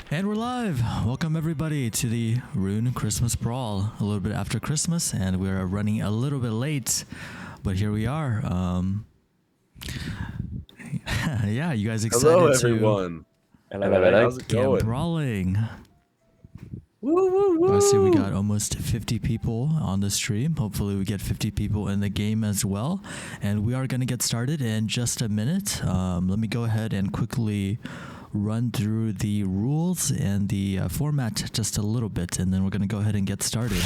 And we're live! Welcome everybody to the Rune Christmas Brawl. A little bit after Christmas, and we're running a little bit late, but here we are. Yeah, you guys excited Hello, to everyone. Hello. How's it get going? brawling? Woo, woo, woo. I see we got almost 50 people on the stream. Hopefully we get 50 people in the game as well. And we are going to get started in just a minute. Let me go ahead and quickly run through the rules and the format just a little bit, and then we're going to go ahead and get started.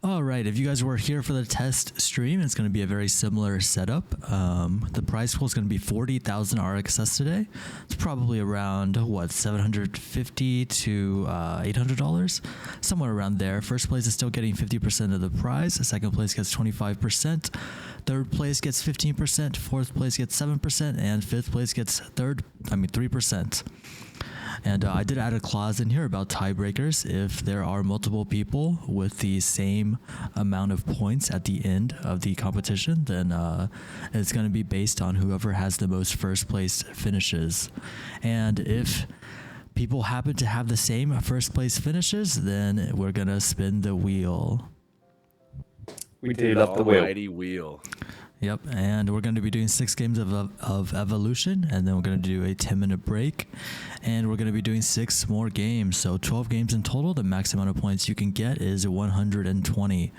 Alright, if you guys were here for the test stream, it's going to be a very similar setup. The prize pool is going to be 40,000 RXS today. It's probably around, what, $750 to $800? Somewhere around there. First place is still getting 50% of the prize. Second place gets 25%. Third place gets 15%. Fourth place gets 7%. And fifth place gets 3%. And I did add a clause in here about tiebreakers. If there are multiple people with the same amount of points at the end of the competition, then it's going to be based on whoever has the most first place finishes. And if people happen to have the same first place finishes, then we're going to spin the wheel. We do love the wheel. Almighty wheel. Yep, and we're going to be doing 6 games of Evolution, and then we're going to do a 10-minute break, and we're going to be doing 6 more games, so 12 games in total. The max amount of points you can get is 120.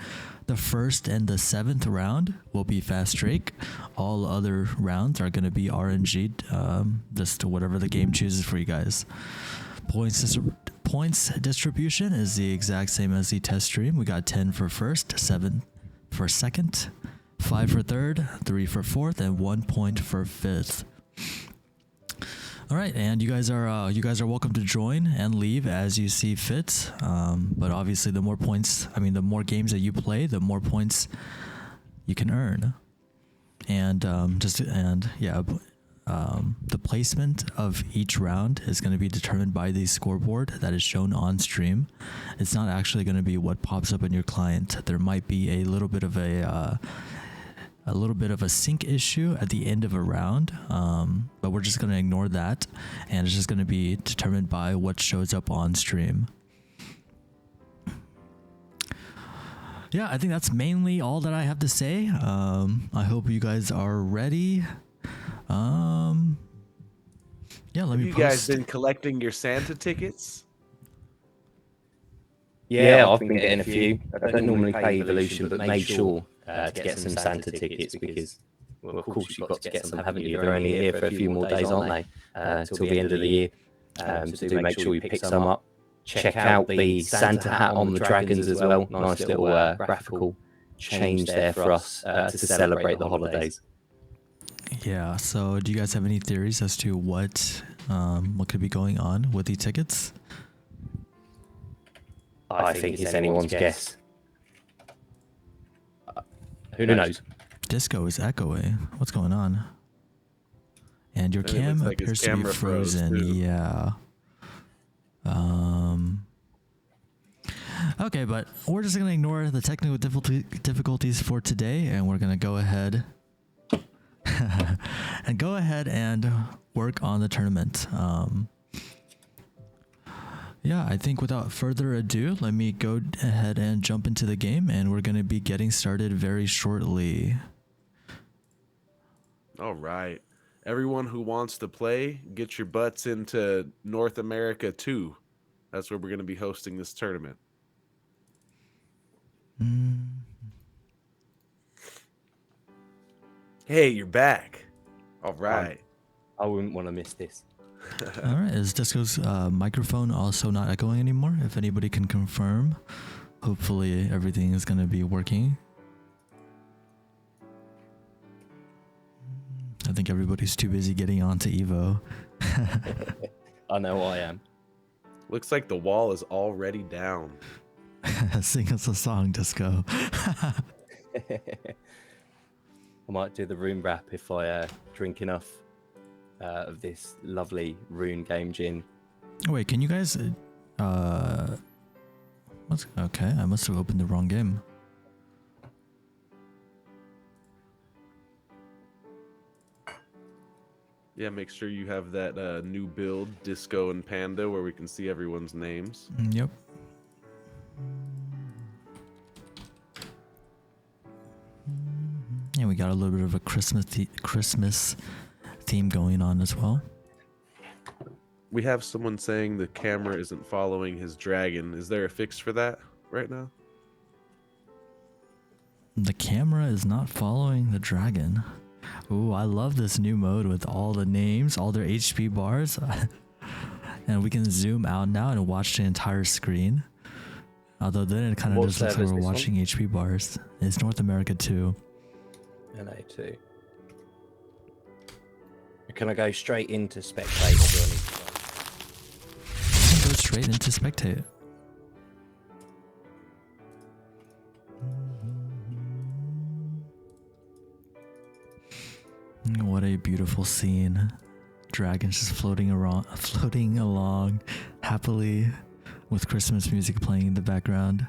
The first and the 7th round will be Fast Drake. All other rounds are going to be RNG, just whatever the game chooses for you guys. Points distribution is the exact same as the test stream. We got 10 for first, 7 for second, 5 for third, 3 for fourth, and 1 point for fifth. All right, and you guys are welcome to join and leave as you see fit. But obviously, the more more games that you play, the more points you can earn. And the placement of each round is going to be determined by the scoreboard that is shown on stream. It's not actually going to be what pops up in your client. There might be a little bit of a sync issue at the end of a round, but we're just going to ignore that, and it's just going to be determined by what shows up on stream. Yeah, I think that's mainly all that I have to say. I hope you guys are ready. Yeah, let me You guys been collecting your Santa tickets? Yeah, I've been getting a few. I don't normally play Evolution, but made sure to get some Santa tickets because, well, of course, you've got to get some, haven't you? They're only here for a few more days, aren't they? Till the end of the year. So do make sure you pick some up. Check out the Santa hat on the dragons as well. Nice little graphical change there for us to celebrate the holidays. Yeah, so do you guys have any theories as to what could be going on with the tickets? I think it's anyone's guess. Who knows? Disco is echoing. What's going on? And your cam appears to be frozen. Yeah. Okay, but we're just going to ignore the technical difficulties for today, and we're going to go ahead and work on the tournament. Yeah, I think without further ado, let me go ahead and jump into the game, and we're going to be getting started very shortly. All right. Everyone who wants to play, get your butts into North America too. That's where we're going to be hosting this tournament. Hey, you're back. All right. I wouldn't want to miss this. All right, is Disco's microphone also not echoing anymore? If anybody can confirm, hopefully everything is going to be working. I think everybody's too busy getting onto Evo. I know I am. Looks like the wall is already down. Sing us a song, Disco. I might do the rune rap if I drink enough of this lovely rune game gin. Wait, can you guys... Okay, I must have opened the wrong game. Yeah, make sure you have that new build, Disco and Panda, where we can see everyone's names. Yep. And we got a little bit of a Christmas theme going on as well. We have someone saying the camera isn't following his dragon. Is there a fix for that right now? The camera is not following the dragon. Ooh, I love this new mode with all the names, all their HP bars. And we can zoom out now and watch the entire screen. Although then it kind of just looks like we're watching HP bars. It's North America too. LA too. Can I go straight into spectate? Or do I need to Go straight into spectate. What a beautiful scene. Dragons just floating along happily with Christmas music playing in the background.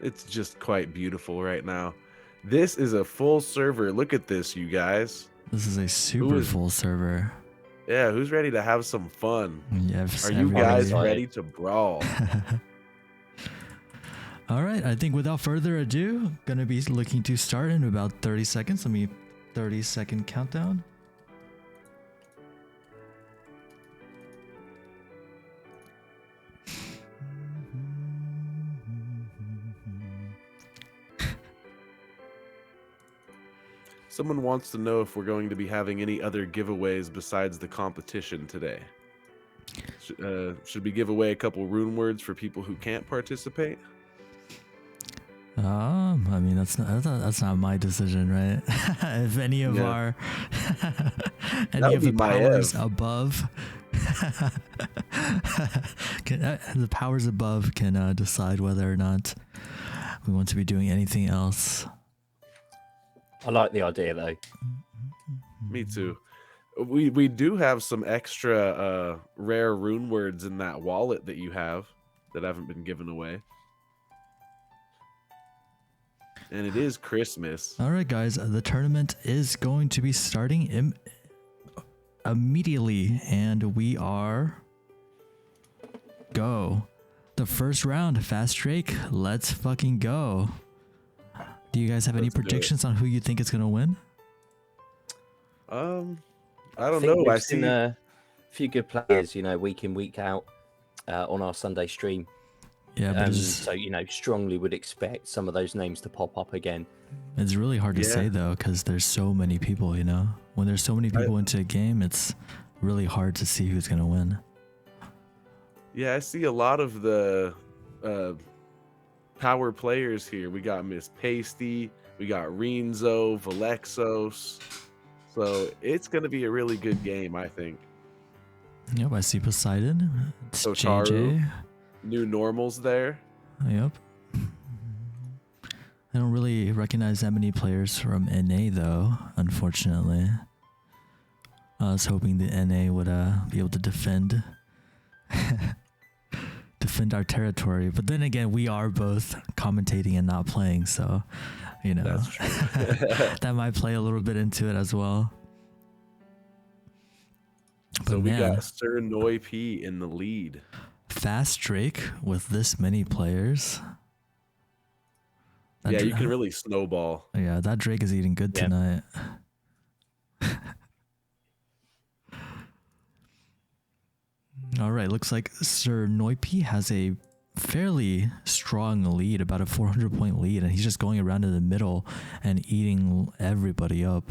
It's just quite beautiful right now. This is a full server. Look at this, you guys. This is a super full server. Yeah, who's ready to have some fun? Yes, Are you guys ready to brawl? All right, I think without further ado, gonna be looking to start in about 30 seconds. 30-second countdown. Someone wants to know if we're going to be having any other giveaways besides the competition today. Should we give away a couple rune words for people who can't participate? I mean that's not my decision, right? If any of our any of the powers above the powers above can decide whether or not we want to be doing anything else. I like the idea though. Me too. We do have some extra rare rune words in that wallet that you have that haven't been given away. And it is Christmas. All right, guys, the tournament is going to be starting immediately, and we are go. The first round, Fast Drake. Let's fucking go. Do you guys have any predictions on who you think is gonna win? I don't know. I've seen a few good players, week in, week out on our Sunday stream. Yeah, but so strongly would expect some of those names to pop up again. It's really hard to say though, because there's so many people. When there's so many people into a game, it's really hard to see who's gonna win. Yeah, I see a lot of the power players here. We got Miss Pasty, we got Renzo, Valexos. So it's gonna be a really good game, I think. Yep, I see Poseidon. It's JJ. New normals there. Yep. I don't really recognize that many players from NA though, unfortunately. I was hoping the NA would be able to defend our territory, but then again, we are both commentating and not playing, so That's true. that might play a little bit into it as well. So we got Sir Noi P in the lead. Fast Drake with this many players. Yeah, you can really snowball. Yeah, that Drake is eating good tonight. All right, looks like Sir Noipi has a fairly strong lead, about a 400-point lead, and he's just going around in the middle and eating everybody up.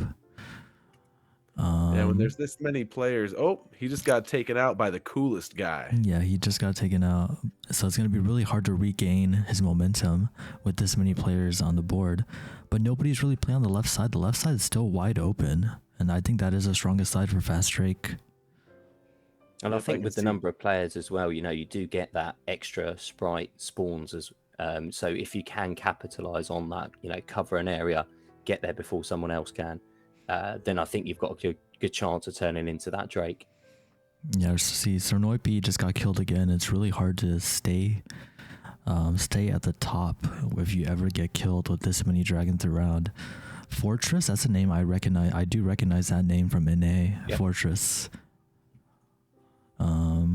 Yeah, when there's this many players, he just got taken out by the coolest guy. Yeah, he just got taken out. So it's going to be really hard to regain his momentum with this many players on the board. But nobody's really playing on the left side. The left side is still wide open, and I think that is the strongest side for Fast Drake. And I think with the number of players as well, you do get that extra sprite spawns as so if you can capitalize on that, cover an area, get there before someone else can. Then I think you've got a good chance of turning into that Drake. Yeah, see, Cernoipi just got killed again. It's really hard to stay at the top if you ever get killed with this many dragons around. Fortress, that's a name I recognize. I do recognize that name from NA. Yep. Fortress. Yeah,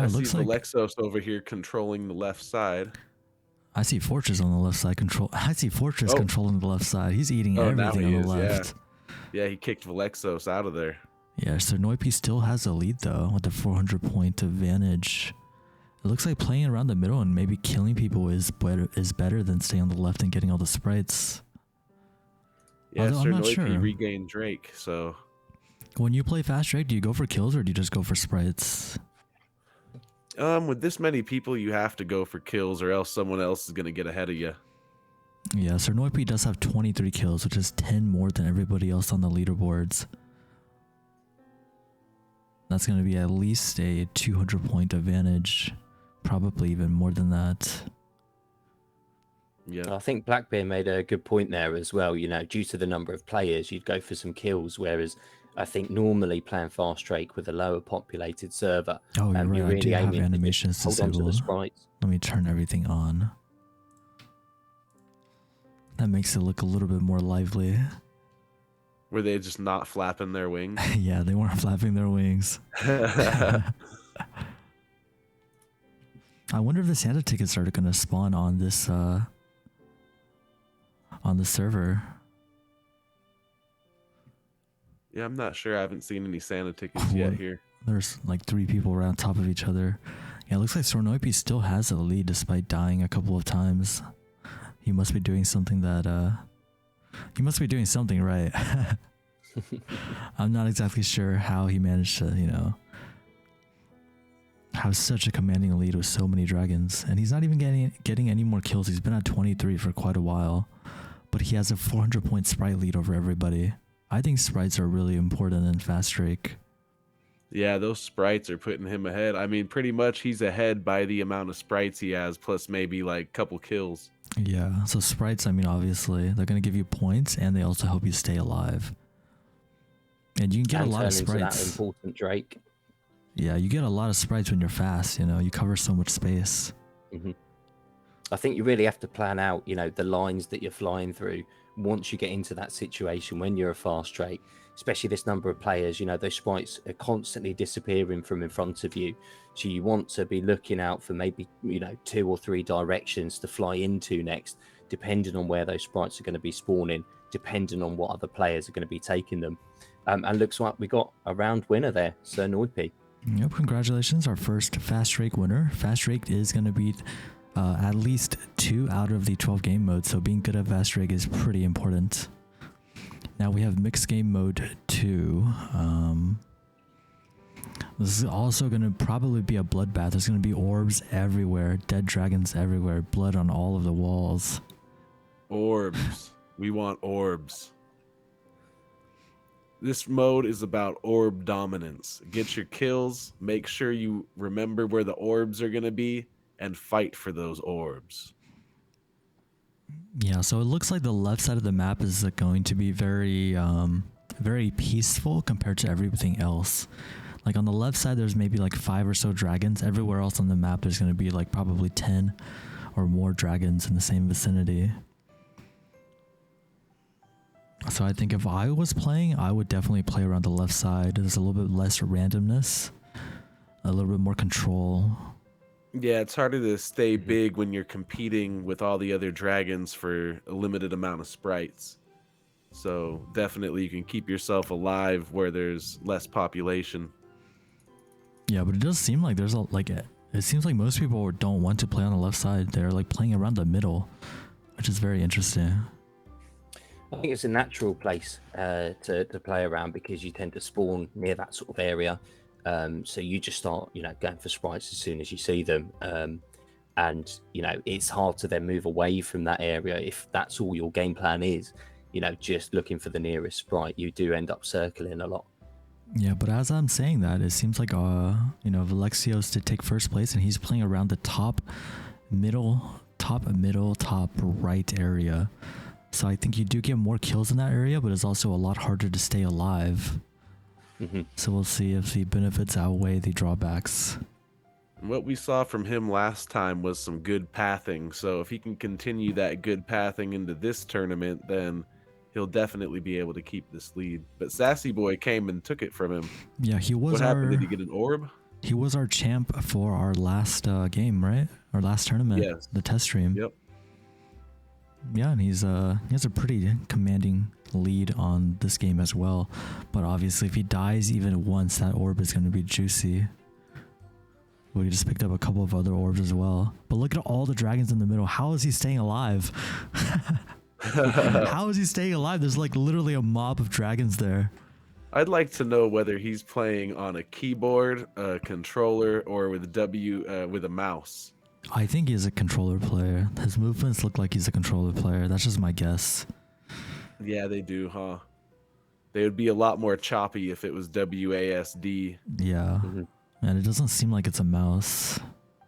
I it see looks like Lexos over here controlling the left side. I see Fortress on the left side I see Fortress Oh. controlling the left side. He's eating Oh, now everything he on the is, left. Yeah, he kicked Lexos out of there. Yeah, so Noipi still has a lead though with the 400 point advantage. It looks like playing around the middle and maybe killing people is better than staying on the left and getting all the sprites. Yeah, Although I'm Sir not Noipi sure. regained Drake, so When you play Fast Drake, do you go for kills or do you just go for sprites? with this many people, you have to go for kills, or else someone else is gonna get ahead of you. Yeah, Sir Noipi does have 23 kills, which is 10 more than everybody else on the leaderboards. That's going to be at least a 200 point advantage, probably even more than that. Yeah, I think Blackbeard made a good point there as well. You know, due to the number of players, you'd go for some kills, whereas I think normally playing Fast Drake with a lower populated server, Oh, you're right. you're I do really have aiming to just animations hold on to the disabled. sprites. Let me turn everything on. That makes it look a little bit more lively. were they just not flapping their wings? Yeah, they weren't flapping their wings. I wonder if the Santa tickets are going to spawn on this on the server. Yeah, I'm not sure. I haven't seen any Santa tickets yet here. There's like 3 people right on top of each other. Yeah, it looks like Sornoipi still has a lead despite dying a couple of times. He must be doing something he must be doing something right. I'm not exactly sure how he managed to, have such a commanding lead with so many dragons. And he's not even getting any more kills. He's been at 23 for quite a while. But he has a 400 point sprite lead over everybody. I think sprites are really important in Fast Drake. Yeah, those sprites are putting him ahead. I mean, pretty much he's ahead by the amount of sprites he has, plus maybe like a couple kills. Yeah, so sprites, I mean, obviously, they're going to give you points, and they also help you stay alive. And you can get a lot of turn into sprites. that important Drake. Yeah, you get a lot of sprites when you're fast, you cover so much space. Hmm. I think you really have to plan out, the lines that you're flying through once you get into that situation when you're a Fast Drake, especially this number of players, those sprites are constantly disappearing from in front of you. So you want to be looking out for maybe, 2 or 3 directions to fly into next, depending on where those sprites are going to be spawning, depending on what other players are going to be taking them. And looks like we got a round winner there, Sir Noipi. Yep, congratulations, our first Fast Drake winner. Fast Drake is going to beat at least 2 out of the 12 game modes, so being good at Fast Drake is pretty important. Now we have Mixed Game Mode 2. This is also going to probably be a bloodbath. There's going to be orbs everywhere, dead dragons everywhere, blood on all of the walls. Orbs. We want orbs. This mode is about orb dominance. Get your kills, make sure you remember where the orbs are going to be, and fight for those orbs. Yeah, so it looks like the left side of the map is going to be very peaceful compared to everything else. Like on the left side, there's maybe like 5 or so dragons. Everywhere else on the map, there's going to be like probably 10 or more dragons in the same vicinity. So I think if I was playing, I would definitely play around the left side. There's a little bit less randomness, a little bit more control. Yeah, it's harder to stay big when you're competing with all the other dragons for a limited amount of sprites. So definitely you can keep yourself alive where there's less population. Yeah, but it does seem like there's it seems like most people don't want to play on the left side. They're like playing around the middle, which is very interesting. I think it's a natural place to play around because you tend to spawn near that sort of area. So you just start, going for sprites as soon as you see them. And, it's hard to then move away from that area if that's all your game plan is, just looking for the nearest sprite. You do end up circling a lot. Yeah, but as I'm saying that, it seems like, Valexios did take first place and he's playing around the top right area. So I think you do get more kills in that area, but it's also a lot harder to stay alive. Mm-hmm. So we'll see if the benefits outweigh the drawbacks. What we saw from him last time was some good pathing. So if he can continue that good pathing into this tournament, then he'll definitely be able to keep this lead. But Sassy Boy came and took it from him. Yeah, he was What happened? Did he get an orb? He was our champ for our last game, right? Our last tournament, Yes. the test stream. Yep. Yeah, and he has a pretty commanding lead on this game as well. But obviously, if he dies even once, that orb is going to be juicy. We just picked up a couple of other orbs as well. But look at all the dragons in the middle. How is he staying alive? How is he staying alive? There's like literally a mob of dragons there. I'd like to know whether he's playing on a keyboard, a controller, or with a mouse. I think he's a controller player. His movements look like he's a controller player. That's just my guess. Yeah, they do, huh? They would be a lot more choppy if it was WASD. Yeah. And it doesn't seem like it's a mouse.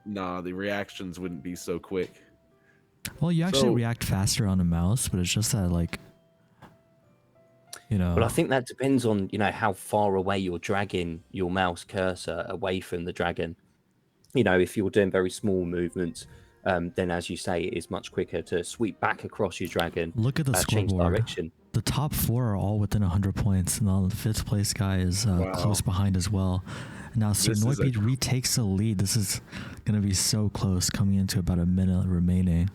Nah, the reactions wouldn't be so quick. Well, you actually react faster on a mouse, but it's just that, like, you know. Well, I think that depends on, how far away you're dragging your mouse cursor away from the dragon. If you're doing very small movements, then as you say, it is much quicker to sweep back across your dragon. Look at the change scoreboard. direction. The top 4 are all within 100 points, and the 5th place guy is close behind as well. Now, Sir Noipi retakes the lead. This is going to be so close, coming into about a minute remaining.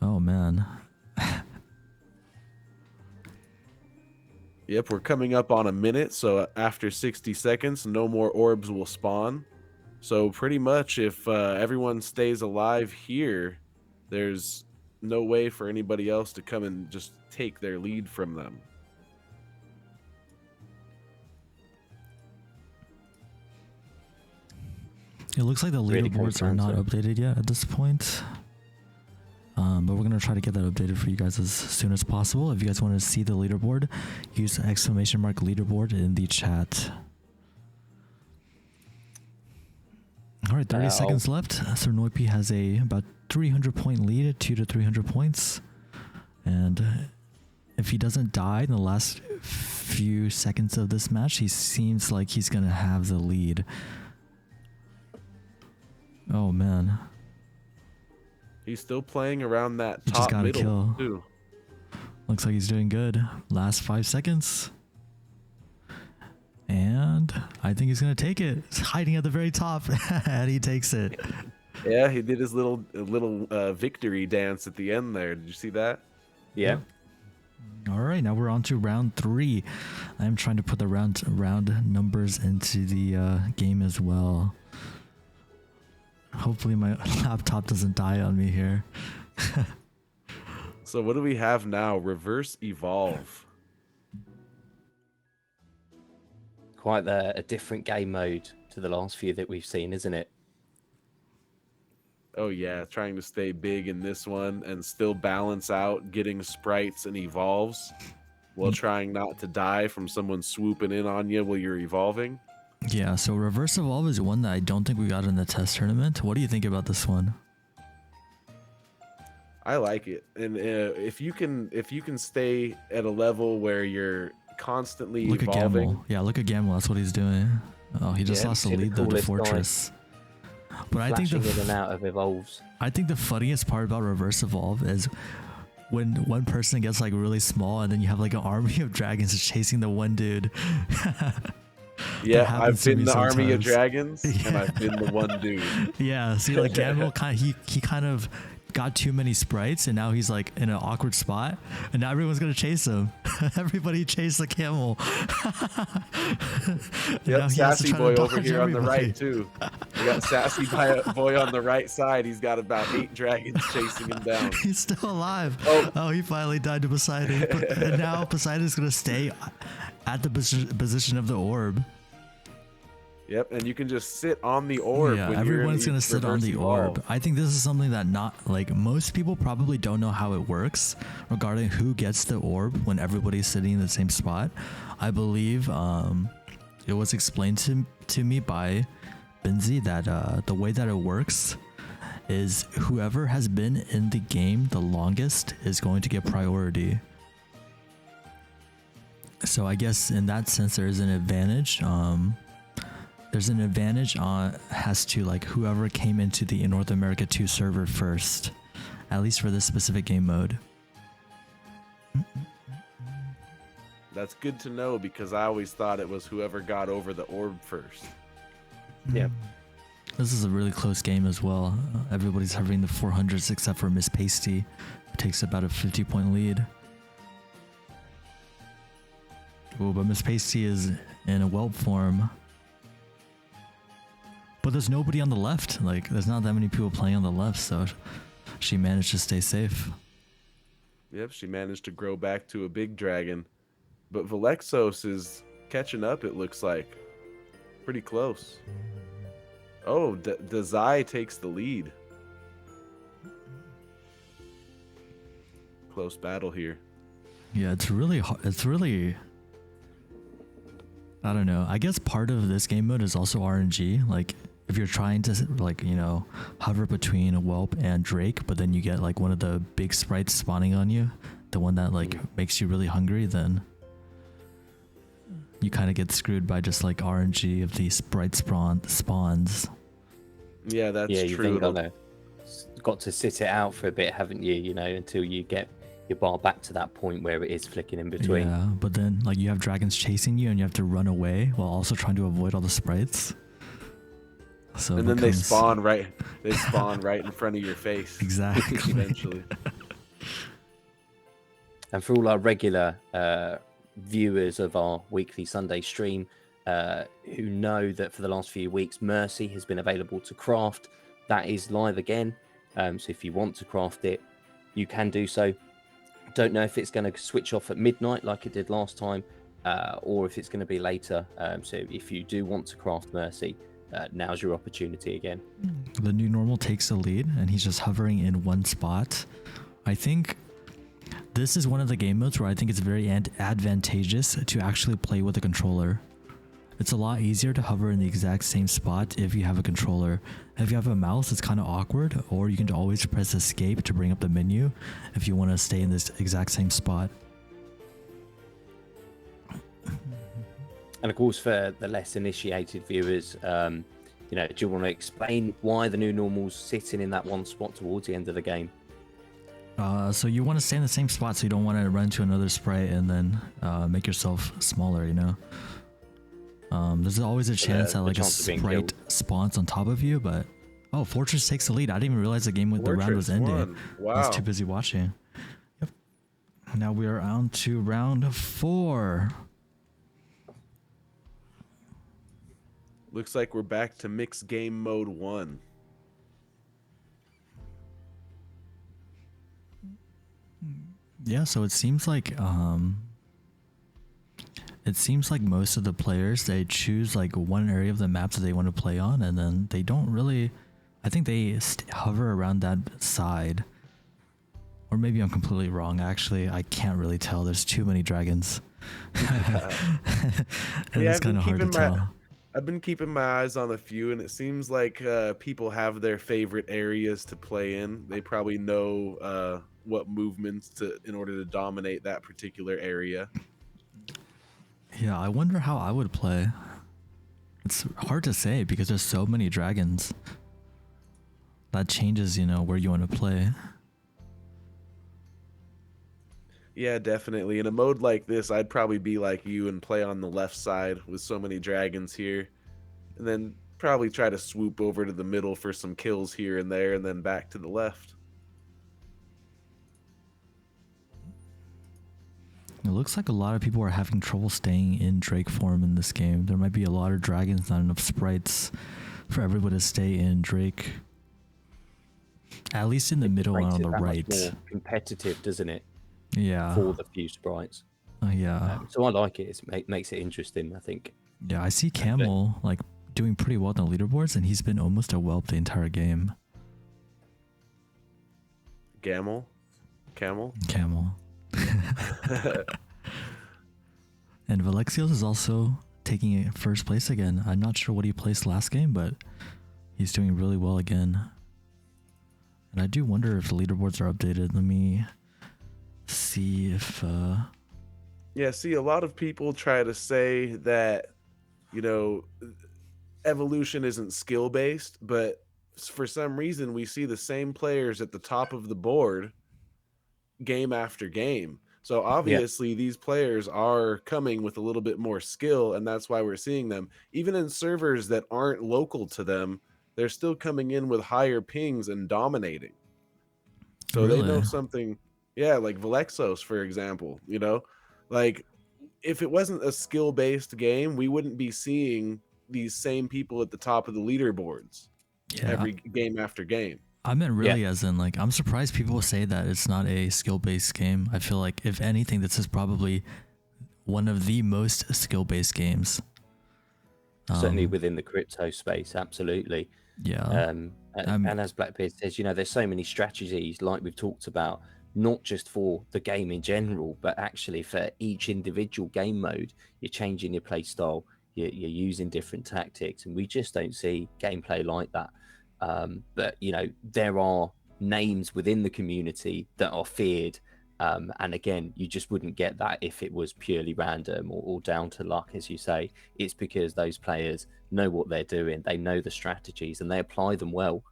Oh, man. Yep, we're coming up on a minute, so after 60 seconds, no more orbs will spawn. So pretty much if everyone stays alive here, there's no way for anybody else to come and just take their lead from them. It looks like the leaderboards are not updated yet at this point. But we're going to try to get that updated for you guys as soon as possible. If you guys want to see the leaderboard, use the !leaderboard in the chat. All right, 30 seconds left. Sir Noipi has about 300-point lead, 200 to 300 points. And if he doesn't die in the last few seconds of this match, he seems like he's going to have the lead. Oh, man. He's still playing around that He top just got a middle, kill. too. Looks like he's doing good. Last 5 seconds. And I think he's going to take it. He's hiding at the very top, and he takes it. Yeah, he did his little victory dance at the end there. Did you see that? Yeah. All right, now we're on to round 3. I'm trying to put the round numbers into the game as well. Hopefully my laptop doesn't die on me here. So what do we have now? Reverse Evolve. Quite a different game mode to the last few that we've seen, isn't it? Oh yeah, trying to stay big in this one and still balance out getting sprites and evolves while trying not to die from someone swooping in on you while you're evolving. Yeah, so Reverse Evolve is one that I don't think we got in the test tournament. What do you think about this one? I like it, and if you can stay at a level where you're constantly Look evolving. at Gamble. Yeah, look at Gamble. That's what he's doing. Oh, he just lost the lead though to Fortress. But I think in and out of evolves. I think the funniest part about Reverse Evolve is when one person gets like really small, and then you have like an army of dragons chasing the one dude. Yeah, I've been the army of dragons, and I've been the one dude. Yeah, see, like Gamble, he kind of got too many sprites, and now he's like in an awkward spot, and now everyone's gonna chase him. Everybody chase the camel. Yep, Sassy Boy over here on the right too. We got Sassy Boy on the right side. He's got about 8 dragons chasing him down. He's still alive. Oh, he finally died to Poseidon. And now Poseidon's gonna stay at the position of the orb. Yep, and you can just sit on the orb. Yeah, when everyone's gonna sit on the Evolve. orb. I think this is something that most people probably don't know how it works regarding who gets the orb when everybody's sitting in the same spot. I believe it was explained to me by Benzi that the way that it works is whoever has been in the game the longest is going to get priority. So I guess in that sense there is an advantage. there's an advantage has to like whoever came into the North America 2 server first, at least for this specific game mode. That's good to know because I always thought it was whoever got over the orb first. Yeah. This is a really close game as well. Everybody's hovering the 400s except for Miss Pasty, who takes about a 50-point lead. Oh, but Miss Pasty is in a whelp form. But there's nobody on the left. Like, there's not that many people playing on the left, so she managed to stay safe. Yep, she managed to grow back to a big dragon. But Velexos is catching up, it looks like. Pretty close. Oh, Dazai takes the lead. Close battle here. Yeah, it's really hard. It's really... I don't know. I guess part of this game mode is also RNG. Like, if you're trying to, like, you know, hover between a whelp and Drake, but then you get, like, one of the big sprites spawning on you, the one that, like, makes you really hungry, then you kind of get screwed by just, like, RNG of these sprite spawns. Yeah, that's you true. think got to sit it out for a bit, haven't you? You know, until you get your bar back to that point where it is flicking in between. Yeah, but then like you have dragons chasing you and you have to run away while also trying to avoid all the sprites. So and then they spawn right in front of your face. Exactly. Eventually. And for all our regular viewers of our weekly Sunday stream, who know that for the last few weeks Mercy has been available to craft, that is live again. So if you want to craft it, you can do so. Don't know if it's going to switch off at midnight like it did last time, or if it's going to be later. So if you do want to craft Mercy, now's your opportunity again. The new normal takes the lead, and he's just hovering in one spot. I think this is one of the game modes where I think it's very advantageous to actually play with a controller. It's a lot easier to hover in the exact same spot if you have a controller. If you have a mouse, it's kind of awkward, or you can always press escape to bring up the menu if you want to stay in this exact same spot. And of course, for the less initiated viewers, you know, do you want to explain why the new normal's sitting in that one spot towards the end of the game? So you want to stay in the same spot, so you don't want to run to another sprite and then make yourself smaller, you know? There's always a chance that like a sprite spawns on top of you, but oh, Fortress takes the lead. I didn't even realize the round was ending. Wow. I was too busy watching. Yep. Now we are on to round 4. Looks like we're back to mixed game mode 1. Yeah, so it seems like most of the players, they choose like one area of the map that they want to play on, and then they don't really, I think they hover around that side. Or maybe I'm completely wrong. Actually, I can't really tell. There's too many dragons. And it's kind of hard to tell. I've been keeping my eyes on a few, and it seems like people have their favorite areas to play in. They probably know what movements in order to dominate that particular area. Yeah, I wonder how I would play. It's hard to say because there's so many dragons. That changes, you know, where you want to play. Yeah, definitely. In a mode like this, I'd probably be like you and play on the left side with so many dragons here. And then probably try to swoop over to the middle for some kills here and there, and then back to the left. It looks like a lot of people are having trouble staying in Drake form in this game. There might be a lot of dragons, not enough sprites for everybody to stay in Drake. At least in the middle and on the right. More competitive, doesn't it? Yeah. For the few sprites. Yeah. So I like it. It makes it interesting, I think. Yeah, I see Camel like doing pretty well on the leaderboards, and he's been almost a whelp the entire game. Camel. And Valexios is also taking first place again. I'm not sure what he placed last game, but he's doing really well again. And I do wonder if the leaderboards are updated. Let me see if... Yeah, see, a lot of people try to say that, you know, evolution isn't skill based, but for some reason we see the same players at the top of the board game after game. So Yeah, obviously these players are coming with a little bit more skill, and that's why we're seeing them. Even in servers that aren't local to them, they're still coming in with higher pings and dominating. So they know Really? something. Yeah, like Valexos, for example, like if it wasn't a skill-based game, we wouldn't be seeing these same people at the top of the leaderboards Yeah. every game after game. I meant yeah. really as in like I'm surprised people say that it's not a skill-based game. I feel like if anything, this is probably one of the most skill-based games. Certainly within the crypto space, absolutely. Yeah. And as Blackbeard says, there's so many strategies like we've talked about, not just for the game in general, but actually for each individual game mode. You're changing your play style, you're using different tactics, and we just don't see gameplay like that. But there are names within the community that are feared, and again, you just wouldn't get that if it was purely random or down to luck, as you say. It's because those players know what they're doing, they know the strategies, and they apply them well.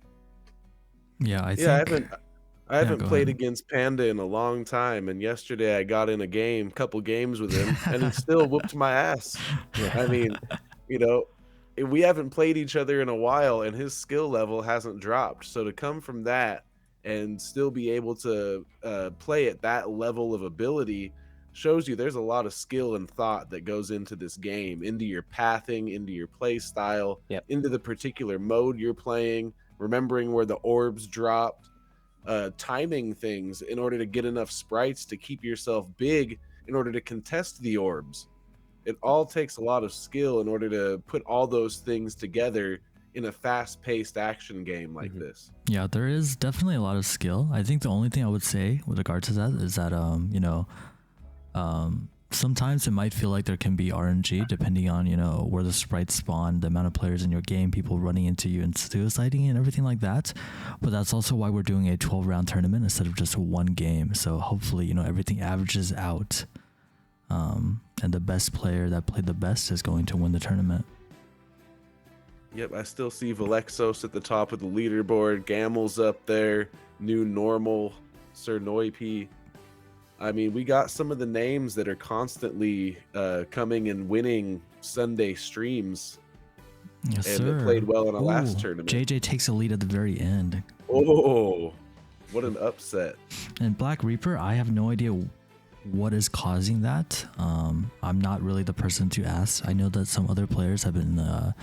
Yeah, I Yeah, think I haven't go played ahead. against Panda in a long time, and yesterday I got in a couple games with him, and he still whooped my ass. I mean, you know, we haven't played each other in a while, and his skill level hasn't dropped. So to come from that and still be able to play at that level of ability shows you there's a lot of skill and thought that goes into this game, into your pathing, into your play style, Yep. into the particular mode you're playing, remembering where the orbs dropped, timing things in order to get enough sprites to keep yourself big in order to contest the orbs. It all takes a lot of skill in order to put all those things together in a fast-paced action game like this. Yeah, there is definitely a lot of skill. I think the only thing I would say with regard to that is that sometimes it might feel like there can be RNG depending on, where the sprites spawn, the amount of players in your game, people running into you and suiciding and everything like that. But that's also why we're doing a 12-round tournament instead of just one game. So hopefully, everything averages out. And the best player that played the best is going to win the tournament. Yep, I still see Valexos at the top of the leaderboard, Gamel's up there, New Normal, Sir Noipi. I mean, we got some of the names that are constantly coming and winning Sunday streams. Yes, and sir. that played well in a last Ooh, tournament. JJ takes a lead at the very end. Oh, what an upset. And Black Reaper, I have no idea what is causing that. I'm not really the person to ask. I know that some other players have been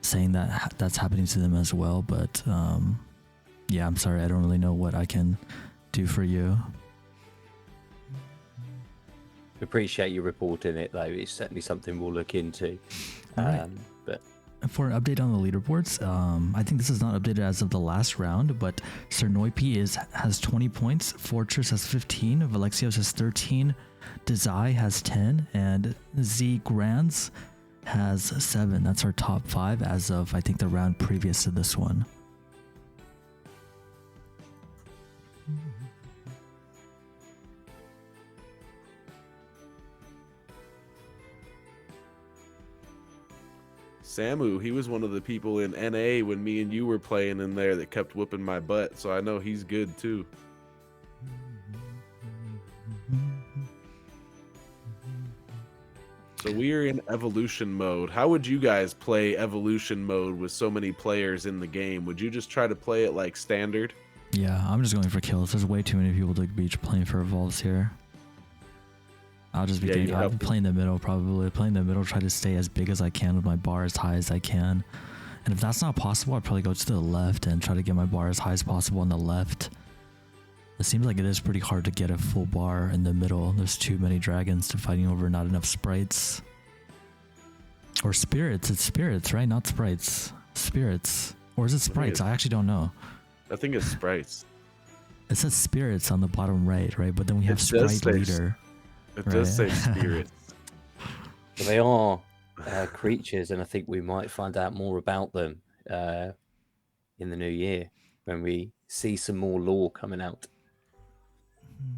saying that that's happening to them as well, but yeah, I'm sorry, I don't really know what I can do for you. Appreciate you reporting it, though. It's certainly something we'll look into. Right. But For an update on the leaderboards, I think this is not updated as of the last round, but Sir Noipi has 20 points, Fortress has 15, Valexios has 13, Desai has 10, and Z Grands has 7. That's our top 5 as of, I think, the round previous to this one. Samu, he was one of the people in NA when me and you were playing in there that kept whooping my butt, so I know he's good too. So we are in evolution mode. How would you guys play evolution mode with so many players in the game? Would you just try to play it like standard? Yeah, I'm just going for kills. There's way too many people to be playing for evolves here. I'll just be I'll be playing the middle, probably. Playing the middle, try to stay as big as I can with my bar as high as I can. And if that's not possible, I'd probably go to the left and try to get my bar as high as possible on the left. It seems like it is pretty hard to get a full bar in the middle. There's too many dragons to fighting over, not enough sprites. Or spirits. It's spirits, right? Not sprites. Spirits. Or is it sprites? I actually don't know. I think it's sprites. It says spirits on the bottom right? But then we have sprite leader. It does say spirits. But they are creatures, and I think we might find out more about them in the new year when we see some more lore coming out.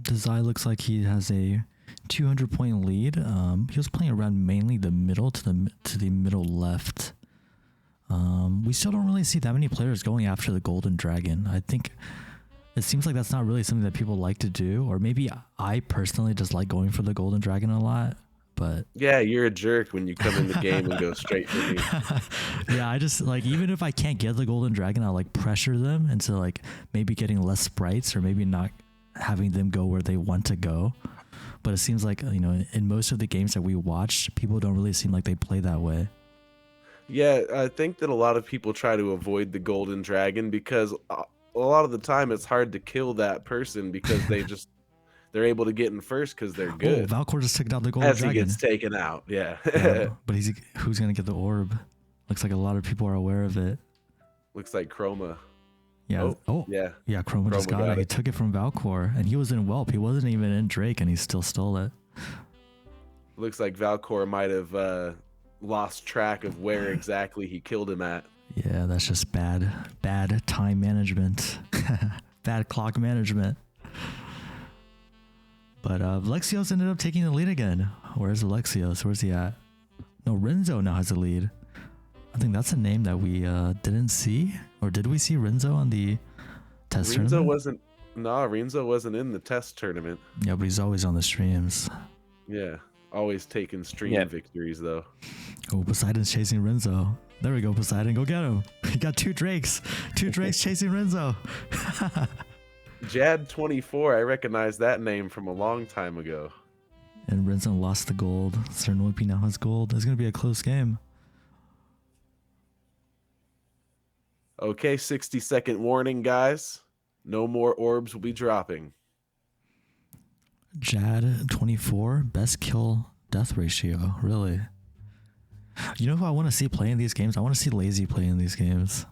Desai looks like he has a 200-point lead. He was playing around mainly the middle to the middle left. We still don't really see that many players going after the golden dragon. I think it seems like that's not really something that people like to do, or maybe I personally just like going for the golden dragon a lot. But Yeah, you're a jerk when you come in the game and go straight for me. yeah, I just like, even if I can't get the golden dragon, I'll like pressure them into like maybe getting less sprites or maybe not having them go where they want to go. But it seems like, you know, in most of the games that we watch, people don't really seem like they play that way. Yeah, I think that a lot of people try to avoid the golden dragon because a lot of the time it's hard to kill that person because they're able to get in first because they're good. Oh, Valcor just took down the golden As dragon. he gets taken out, yeah. Yeah, but who's gonna get the orb? Looks like a lot of people are aware of it. Looks like Chroma. Yeah. Yeah. Yeah, Chroma just got it. He took it from Valcor, and he was in Whelp. He wasn't even in Drake, and he still stole it. Looks like Valcor might have lost track of where exactly he killed him at. Yeah, that's just bad time management. Bad clock management. But Valexios ended up taking the lead again. Where's Valexios? Where's he at? No, Renzo now has the lead. I think that's a name that we didn't see. Or did we see Renzo on the test tournament? Renzo wasn't in the test tournament. Yeah, but he's always on the streams. Yeah, always taking stream victories, though. Oh, Poseidon's chasing Renzo. There we go, Poseidon. Go get him. He got two Drakes. Two Drakes chasing Renzo. Jad24, I recognize that name from a long time ago. And Renzo lost the gold. Cernoipi now has gold. It's going to be a close game. Okay, 60-second warning, guys. No more orbs will be dropping. Jad24, best kill death ratio, really. You know who I want to see play in these games? I want to see Lazy play in these games.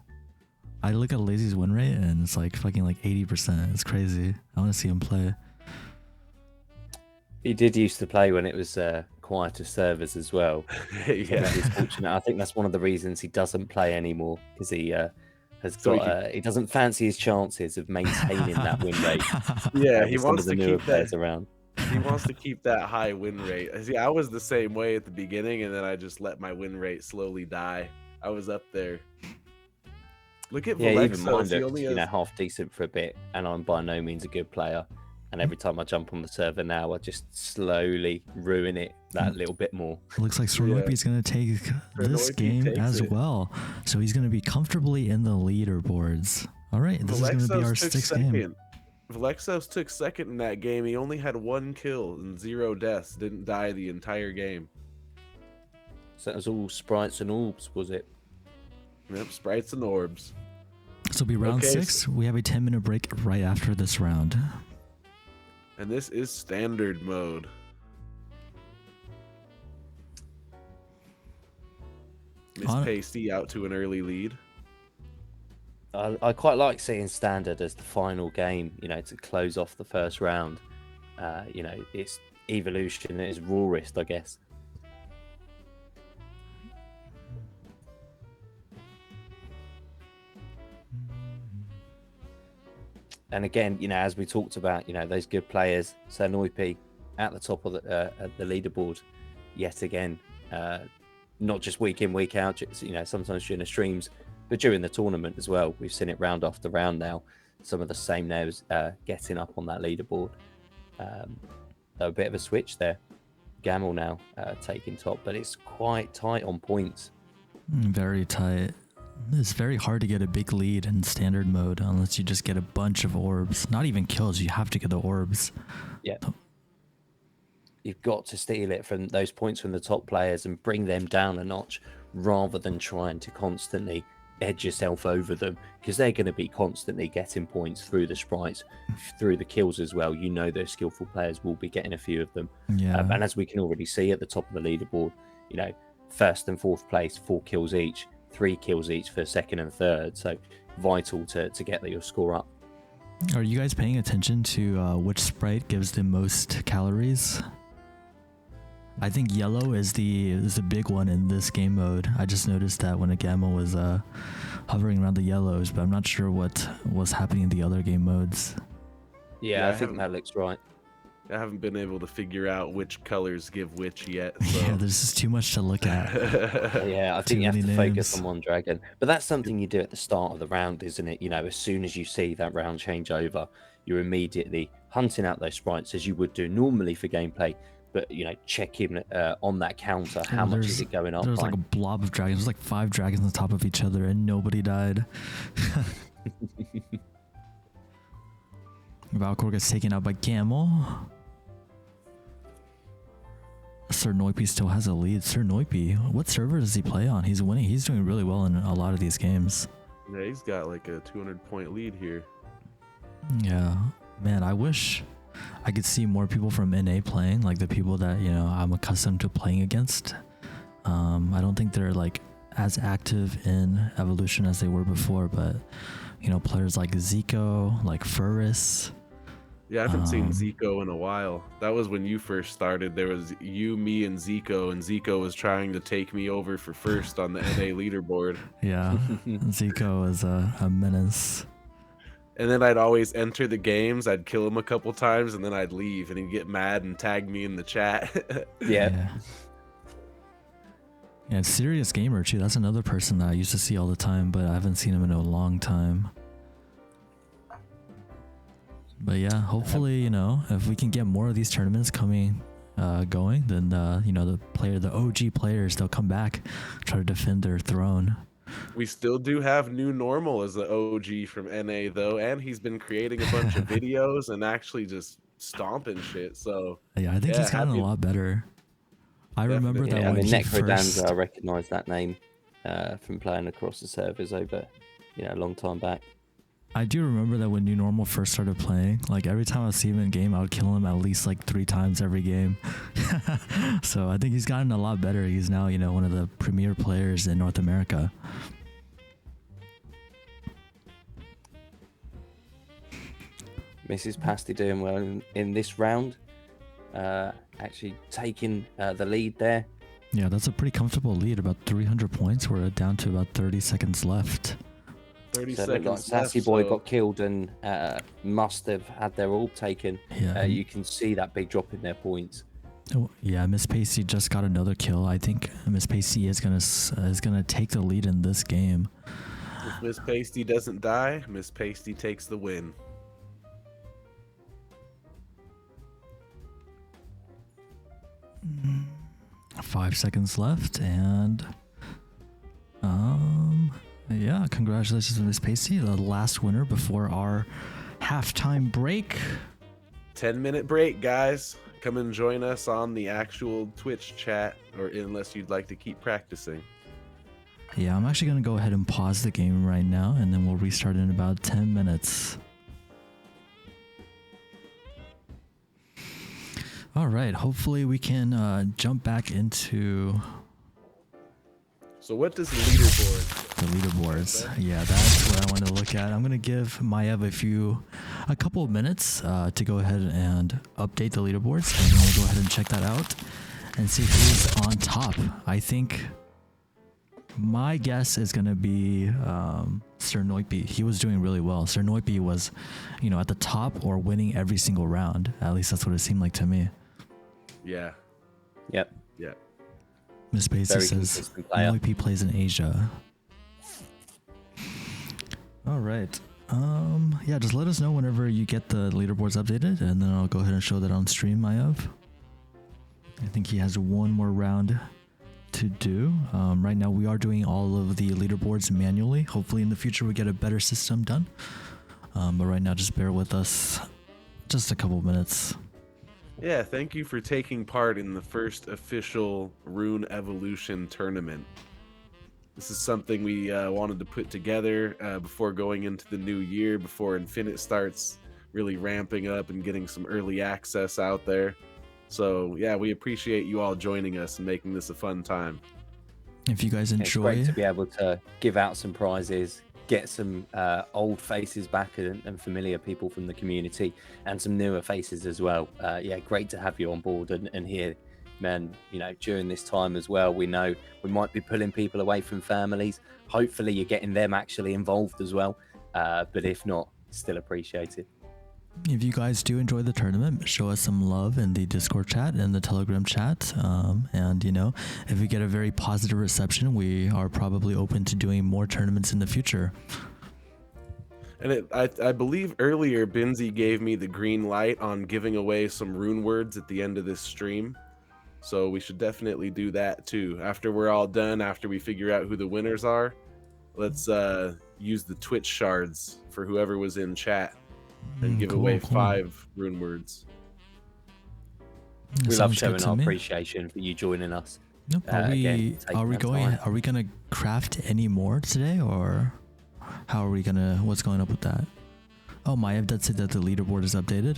I look at Lazy's win rate and it's like fucking like 80%. It's crazy. I want to see him play. He did used to play when it was quieter servers as well. Yeah, he's fortunate. I think that's one of the reasons he doesn't play anymore, because he has got he doesn't fancy his chances of maintaining that win rate. Yeah, he wants to keep that around. He wants to keep that high win rate. See, I was the same way at the beginning, and then I just let my win rate slowly die. I was up there. Look at even mine Valexos. looked, half decent for a bit, and I'm by no means a good player. And every time I jump on the server now, I just slowly ruin it that little bit more. It looks like Cernoipi's going to take this game as well. So he's going to be comfortably in the leaderboards. All right, this is going to be our sixth game. Valexos took second in that game. He only had 1 kill and 0 deaths. Didn't die the entire game. So that was all sprites and orbs, was it? Yep, sprites and orbs. So it'll be round 6. We have a 10-minute break right after this round. And this is standard mode. Miss Pasty out to an early lead. I quite like seeing standard as the final game, to close off the first round. It's evolution at its rawest, I guess. And again, as we talked about, those good players, Cernoipi at the top of the leaderboard yet again, not just week in, week out, sometimes during the streams, but during the tournament as well. We've seen it round after round now. Some of the same names getting up on that leaderboard. A bit of a switch there. Gamel now taking top, but it's quite tight on points. Very tight. It's very hard to get a big lead in standard mode unless you just get a bunch of orbs. Not even kills, you have to get the orbs. Yeah. You've got to steal it from those points from the top players and bring them down a notch rather than trying to constantly edge yourself over them, because they're going to be constantly getting points through the sprites, through the kills as well. Those skillful players will be getting a few of them. Yeah. And as we can already see at the top of the leaderboard, first and fourth place, 4 kills each, 3 kills each for second and third. So vital to get your score up. Are you guys paying attention to which sprite gives the most calories? I think yellow is the big one in this game mode. I just noticed that when a gamma was hovering around the yellows, but I'm not sure what was happening in the other game modes. Yeah, I think that looks right. I haven't been able to figure out which colors give which yet. So. Yeah, there's just too much to look at. Yeah, I Too think you have many to focus names. on one dragon. But that's something you do at the start of the round, isn't it? You know, as soon as you see that round change over, you're immediately hunting out those sprites as you would do normally for gameplay. But, you know, check in on that counter. How much is it going up There's by? like a blob of dragons. There's like 5 dragons on top of each other, and nobody died. Valkor gets taken out by Camel. Sir Noipi still has a lead. Sir Noipi, what server does he play on? He's winning. He's doing really well in a lot of these games. Yeah, he's got like a 200-point lead here. Yeah, man, I wish I could see more people from NA playing, like the people that, you know, I'm accustomed to playing against. I don't think they're like as active in Evolution as they were before, but, you know, players like Zico, like Furris. Yeah, I haven't seen Zico in a while. That was when you first started. There was you, me, and Zico was trying to take me over for first on the NA leaderboard. Yeah, Zico is a menace. And then I'd always enter the games, I'd kill him a couple times, and then I'd leave, and he'd get mad and tag me in the chat. Yeah. Yeah, Serious Gamer too. That's another person that I used to see all the time, but I haven't seen him in a long time. But yeah, hopefully, you know, if we can get more of these tournaments going, then you know, the OG players, they'll come back, try to defend their throne. We still do have New Normal as the OG from NA though, and he's been creating a bunch of videos and actually just stomping shit. So Yeah, I think he's gotten a lot better. I remember that when he Necrodanza, first... I recognise that name from playing across the servers over, you know, a long time back. I do remember that when New Normal first started playing, like every time I see him in game, I would kill him at least like 3 times every game. So I think he's gotten a lot better. He's now, you know, one of the premier players in North America. Mrs. Pasty doing well in this round, actually taking the lead there. Yeah, that's a pretty comfortable lead, about 300 points. We're down to about 30 seconds left. 30 So seconds like left, Sassy Boy so... got killed and must have had their orb taken. Yeah. You can see that big drop in their points. Oh, yeah, Miss Pasty just got another kill. I think Miss Pasty is gonna take the lead in this game. If Miss Pasty doesn't die, Miss Pasty takes the win. Mm, 5 seconds left, and yeah, congratulations to Miss Pasty, the last winner before our halftime break. 10-minute break, guys. Come and join us on the actual Twitch chat, or unless you'd like to keep practicing. Yeah, I'm actually going to go ahead and pause the game right now, and then we'll restart in about 10 minutes. All right, hopefully we can jump back into... So what does the leaderboard? The leaderboards. Yeah, that's what I want to look at. I'm going to give Maev a couple of minutes to go ahead and update the leaderboards, and then we'll go ahead and check that out and see who's on top. I think my guess is going to be Sir Noipi. He was doing really well. Sir Noipi was, you know, at the top or winning every single round. At least that's what it seemed like to me. Yeah. Yep. Yeah. Miss Basie says Noipi plays in Asia. All right. Yeah, just let us know whenever you get the leaderboards updated, and then I'll go ahead and show that on stream, Maev. I think he has one more round to do. Right now we are doing all of the leaderboards manually. Hopefully in the future we get a better system done. But right now just bear with us just a couple minutes. Yeah, thank you for taking part in the first official Rune Evolution tournament. This is something we wanted to put together before going into the new year, before Infinite starts really ramping up and getting some early access out there. So yeah, we appreciate you all joining us and making this a fun time. If you guys enjoy... It's great to be able to give out some prizes, get some old faces back and familiar people from the community, and some newer faces as well. Yeah, great to have you on board and here, man, you know, during this time as well. We know we might be pulling people away from families. Hopefully you're getting them actually involved as well. But if not, still appreciated. If you guys do enjoy the tournament, show us some love in the Discord chat and the Telegram chat. And, you know, if we get a very positive reception, we are probably open to doing more tournaments in the future. And I believe earlier Binzy gave me the green light on giving away some rune words at the end of this stream. So we should definitely do that too. After we're all done, after we figure out who the winners are, let's use the Twitch shards for whoever was in chat and give away 5 rune words. We love showing our appreciation for you joining us. Nope. Are we gonna craft any more today, or how are we gonna? What's going up with that? Oh, Maev did say that the leaderboard is updated.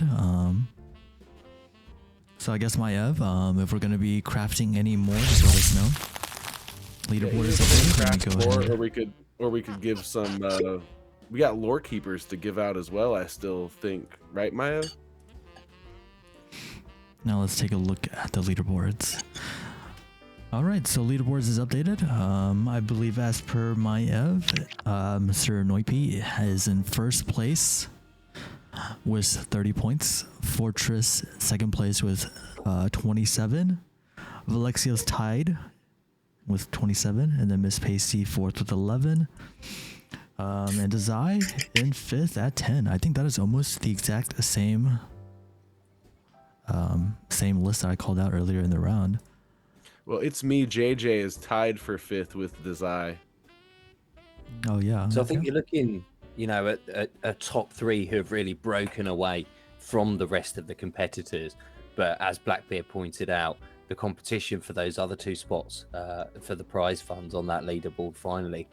So I guess Maev, if we're gonna be crafting any more, just let us know. Leaderboard is updated. Or we could give some. We got lore keepers to give out as well, I still think. Right, Maev? Now let's take a look at the leaderboards. All right, so leaderboards is updated. I believe as per Maev, Mr. Noipi is in first place with 30 points. Fortress second place with 27. Valexio's tied with 27, and then Miss Pasty fourth with 11. And Dazai in fifth at 10. I think that is almost the exact same list that I called out earlier in the round. Well, it's me. JJ is tied for 5th with Dazai. Oh yeah. So I think you're looking, you know, at a top 3 who have really broken away from the rest of the competitors. But as Blackbeard pointed out, the competition for those other 2 spots for the prize funds on that leaderboard finally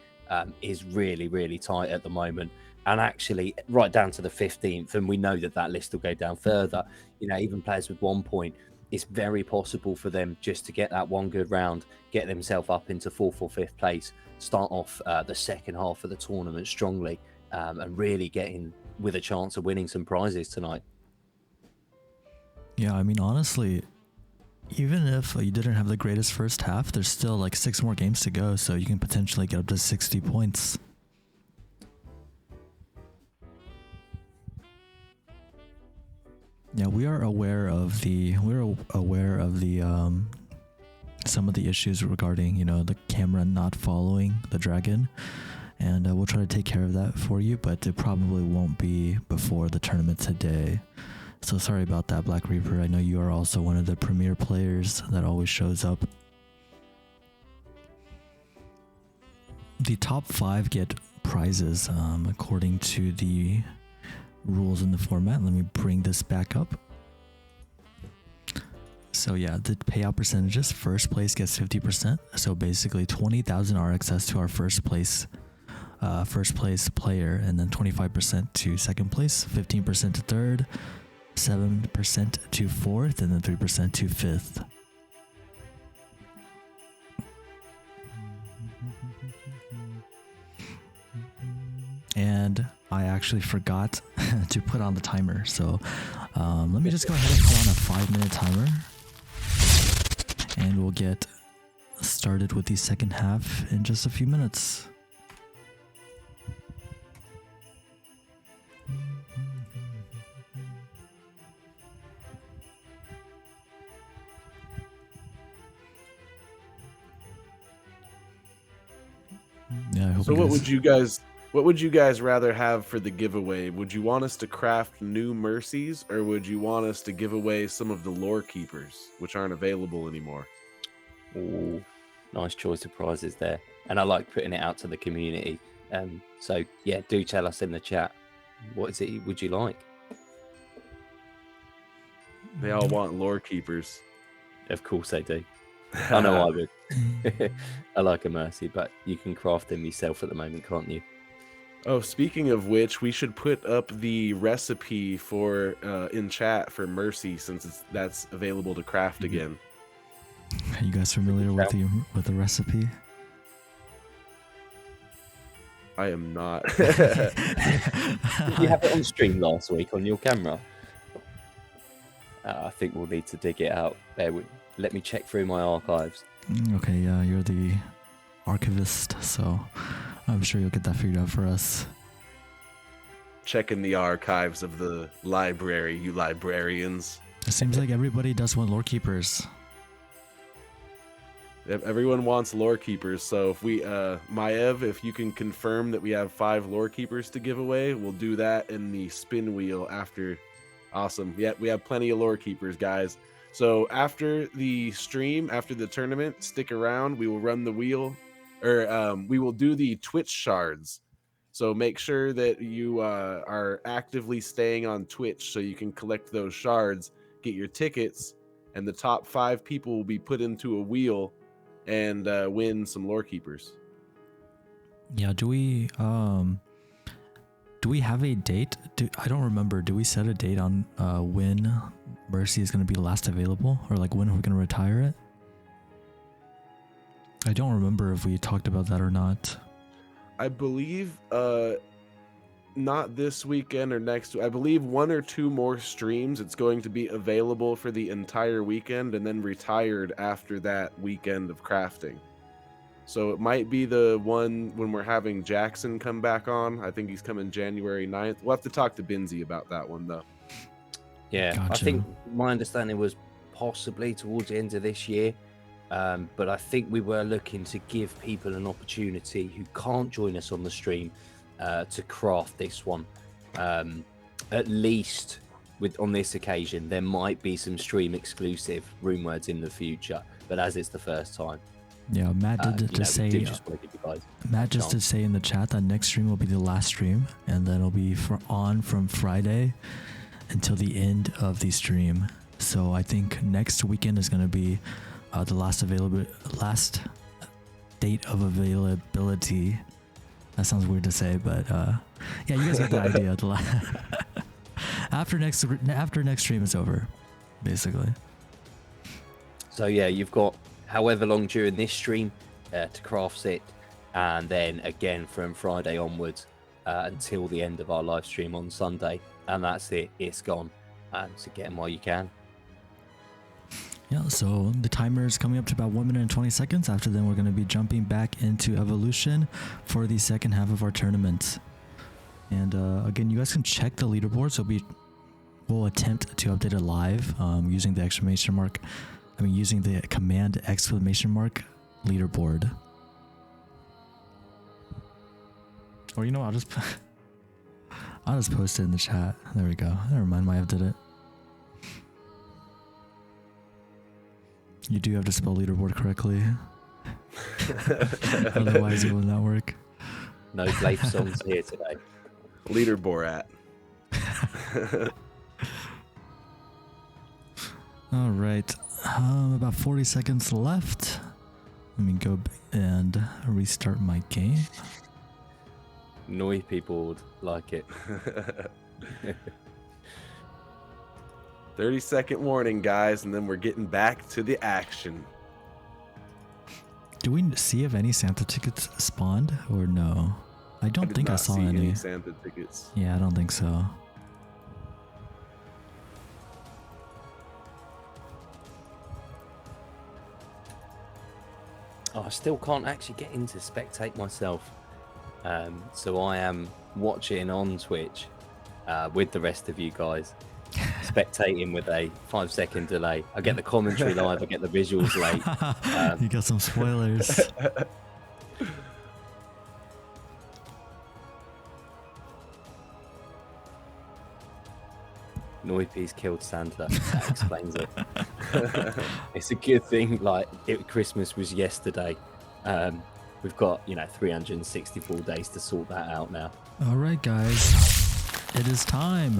is really, really tight at the moment. And actually right down to the 15th, and we know that list will go down further. You know, even players with 1 point, it's very possible for them just to get that one good round, get themselves up into 4th or 5th place, start off the second half of the tournament strongly, and really getting with a chance of winning some prizes tonight. Yeah, I mean, honestly, even if you didn't have the greatest first half, there's still like 6 more games to go, so you can potentially get up to 60 points. Yeah, we are aware of the some of the issues regarding, you know, the camera not following the dragon, and we'll try to take care of that for you, but it probably won't be before the tournament today. So sorry about that, Black Reaper. I know you are also one of the premier players that always shows up. The top 5 get prizes according to the rules in the format. Let me bring this back up. So yeah, the payout percentages: first place gets 50%, so basically 20,000 RXS to our first place player, and then 25% to second place, 15% to third, 7% to fourth, and then 3% to fifth. And I actually forgot to put on the timer, so let me just go ahead and put on a 5-minute timer, and we'll get started with the second half in just a few minutes. Yeah, I hope. So what would you guys rather have for the giveaway? Would you want us to craft new mercies, or would you want us to give away some of the lore keepers, which aren't available anymore? Ooh, nice choice of prizes there. And I like putting it out to the community. So yeah, do tell us in the chat, what is it would you like? They all want lore keepers. Of course they do. I know I would. I like a mercy, but you can craft them yourself at the moment, can't you? Oh, speaking of which, we should put up the recipe for in chat for mercy, since that's available to craft again. Are you guys familiar with the recipe? I am not. Did you have it on stream last week on your camera? I think we'll need to dig it out. Let me check through my archives. Okay, yeah, you're the archivist, so I'm sure you'll get that figured out for us. checking the archives of the library, you librarians. It seems like everybody does want lore keepers. Everyone wants lore keepers, so if we, Maev, if you can confirm that we have 5 lore keepers to give away, we'll do that in the spin wheel after. Awesome. Yeah, we have plenty of lore keepers, guys. So after the stream, after the tournament, stick around. We will run the wheel, or we will do the Twitch shards. So make sure that you are actively staying on Twitch so you can collect those shards, get your tickets, and the top 5 people will be put into a wheel and win some lore keepers. Yeah, do we have a date? I don't remember. Do we set a date on when Mercy is going to be last available, or like when we're going to retire it? I don't remember if we talked about that or not. I believe not this weekend or next. I believe 1 or 2 more streams. It's going to be available for the entire weekend and then retired after that weekend of crafting. So it might be the one when we're having Jackson come back on. I think he's coming January 9th. We'll have to talk to Binzy about that one, though. Yeah, Gotcha. I think my understanding was possibly towards the end of this year. But I think we were looking to give people an opportunity who can't join us on the stream to craft this one. At least on this occasion, there might be some stream exclusive room words in the future. But as it's the first time, Yeah, Matt did just say. Matt just did say in the chat that next stream will be the last stream, and then it'll be on from Friday until the end of the stream. So I think next weekend is going to be the last date of availability. That sounds weird to say, but yeah, you guys get the idea. After next stream is over, basically. So yeah, you've got however long during this stream to craft it, and then again from Friday onwards until the end of our live stream on Sunday, and that's it. It's gone. So get them while you can. Yeah, so the timer is coming up to about 1 minute and 20 seconds. After then, we're going to be jumping back into Evolution for the second half of our tournament. And again, you guys can check the leaderboard. So we'll attempt to update it live using the using the command ! leaderboard. Or I'll just post it in the chat. There we go. Never mind, Maya did it. You do have to spell leaderboard correctly. Otherwise, it will not work. No Blade songs here today. Leaderboard. All right. About 40 seconds left. Let me go and restart my game. Noi people would like it. 30-second warning, guys, and then we're getting back to the action. Do we see if any Santa tickets spawned or no? I don't think I saw any Santa tickets. Yeah, I don't think so. Oh, I still can't actually get into spectate myself. So I am watching on Twitch with the rest of you guys, spectating with a 5-second delay. I get the commentary live, I get the visuals late. You got some spoilers. Noipi's killed Santa. That explains it. It's a good thing. Christmas was yesterday. We've got 364 days to sort that out now. All right, guys, it is time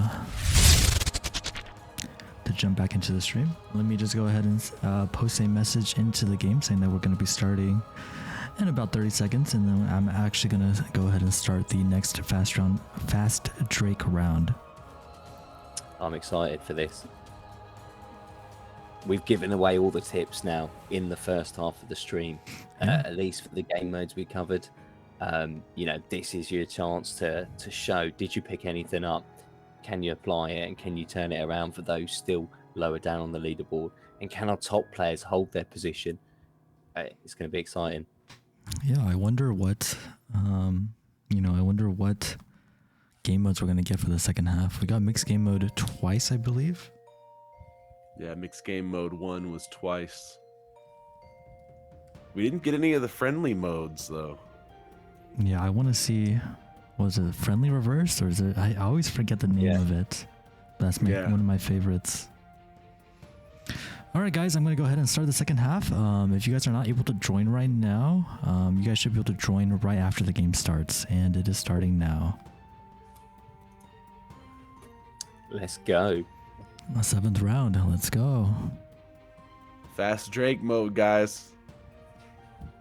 to jump back into the stream. Let me just go ahead and post a message into the game saying that we're going to be starting in about 30 seconds, and then I'm actually going to go ahead and start the next fast Drake round. I'm excited for this. We've given away all the tips now in the first half of the stream, at least for the game modes we covered. This is your chance to show, did you pick anything up? Can you apply it, and can you turn it around for those still lower down on the leaderboard? And can our top players hold their position? It's going to be exciting. Yeah, I wonder what, game modes we're gonna get for the second half. We got mixed game mode twice, I believe. Yeah, mixed game mode 1 was twice. We didn't get any of the friendly modes though. Yeah, I want to see. Was it friendly reverse or is it? I always forget the name of it. That's one of my favorites. All right, guys, I'm gonna go ahead and start the second half. If you guys are not able to join right now, you guys should be able to join right after the game starts, and it is starting now. Let's go. The 7th round. Let's go. Fast Drake mode, guys.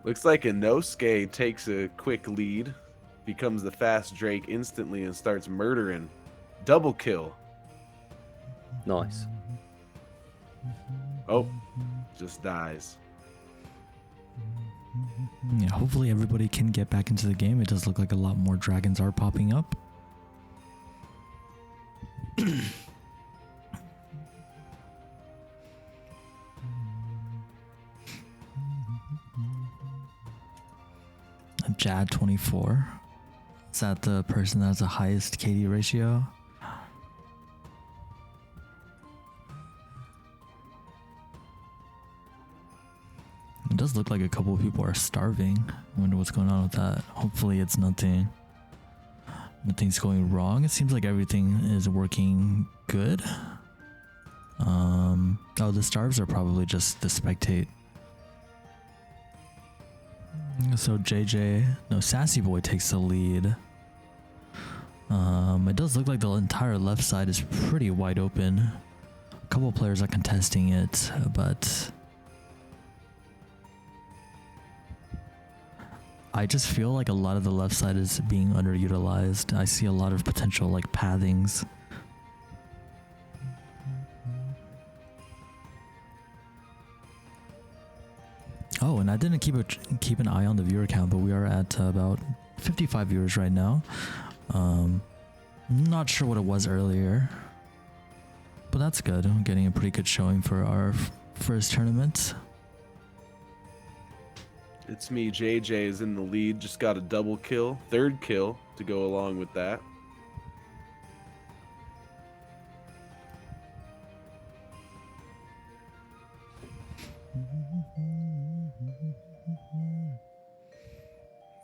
Looks like Inosuke takes a quick lead, becomes the fast Drake instantly and starts murdering. Double kill. Nice. Oh, just dies. Yeah, hopefully everybody can get back into the game. It does look like a lot more dragons are popping up. Jad 24. Is that the person that has the highest KD ratio? It does look like a couple of people are starving. I wonder what's going on with that. Hopefully it's nothing's going wrong. It seems like everything is working good. Oh, the starves are probably just the spectate. So Sassy Boy takes the lead. It does look like the entire left side is pretty wide open. A couple of players are contesting it, but I just feel like a lot of the left side is being underutilized. I see a lot of potential like pathings. Oh, and I didn't keep an eye on the viewer count, but we are at about 55 viewers right now. Not sure what it was earlier, but that's good. I'm getting a pretty good showing for our first tournament. It's me, JJ is in the lead, just got a double kill, 3rd kill to go along with that.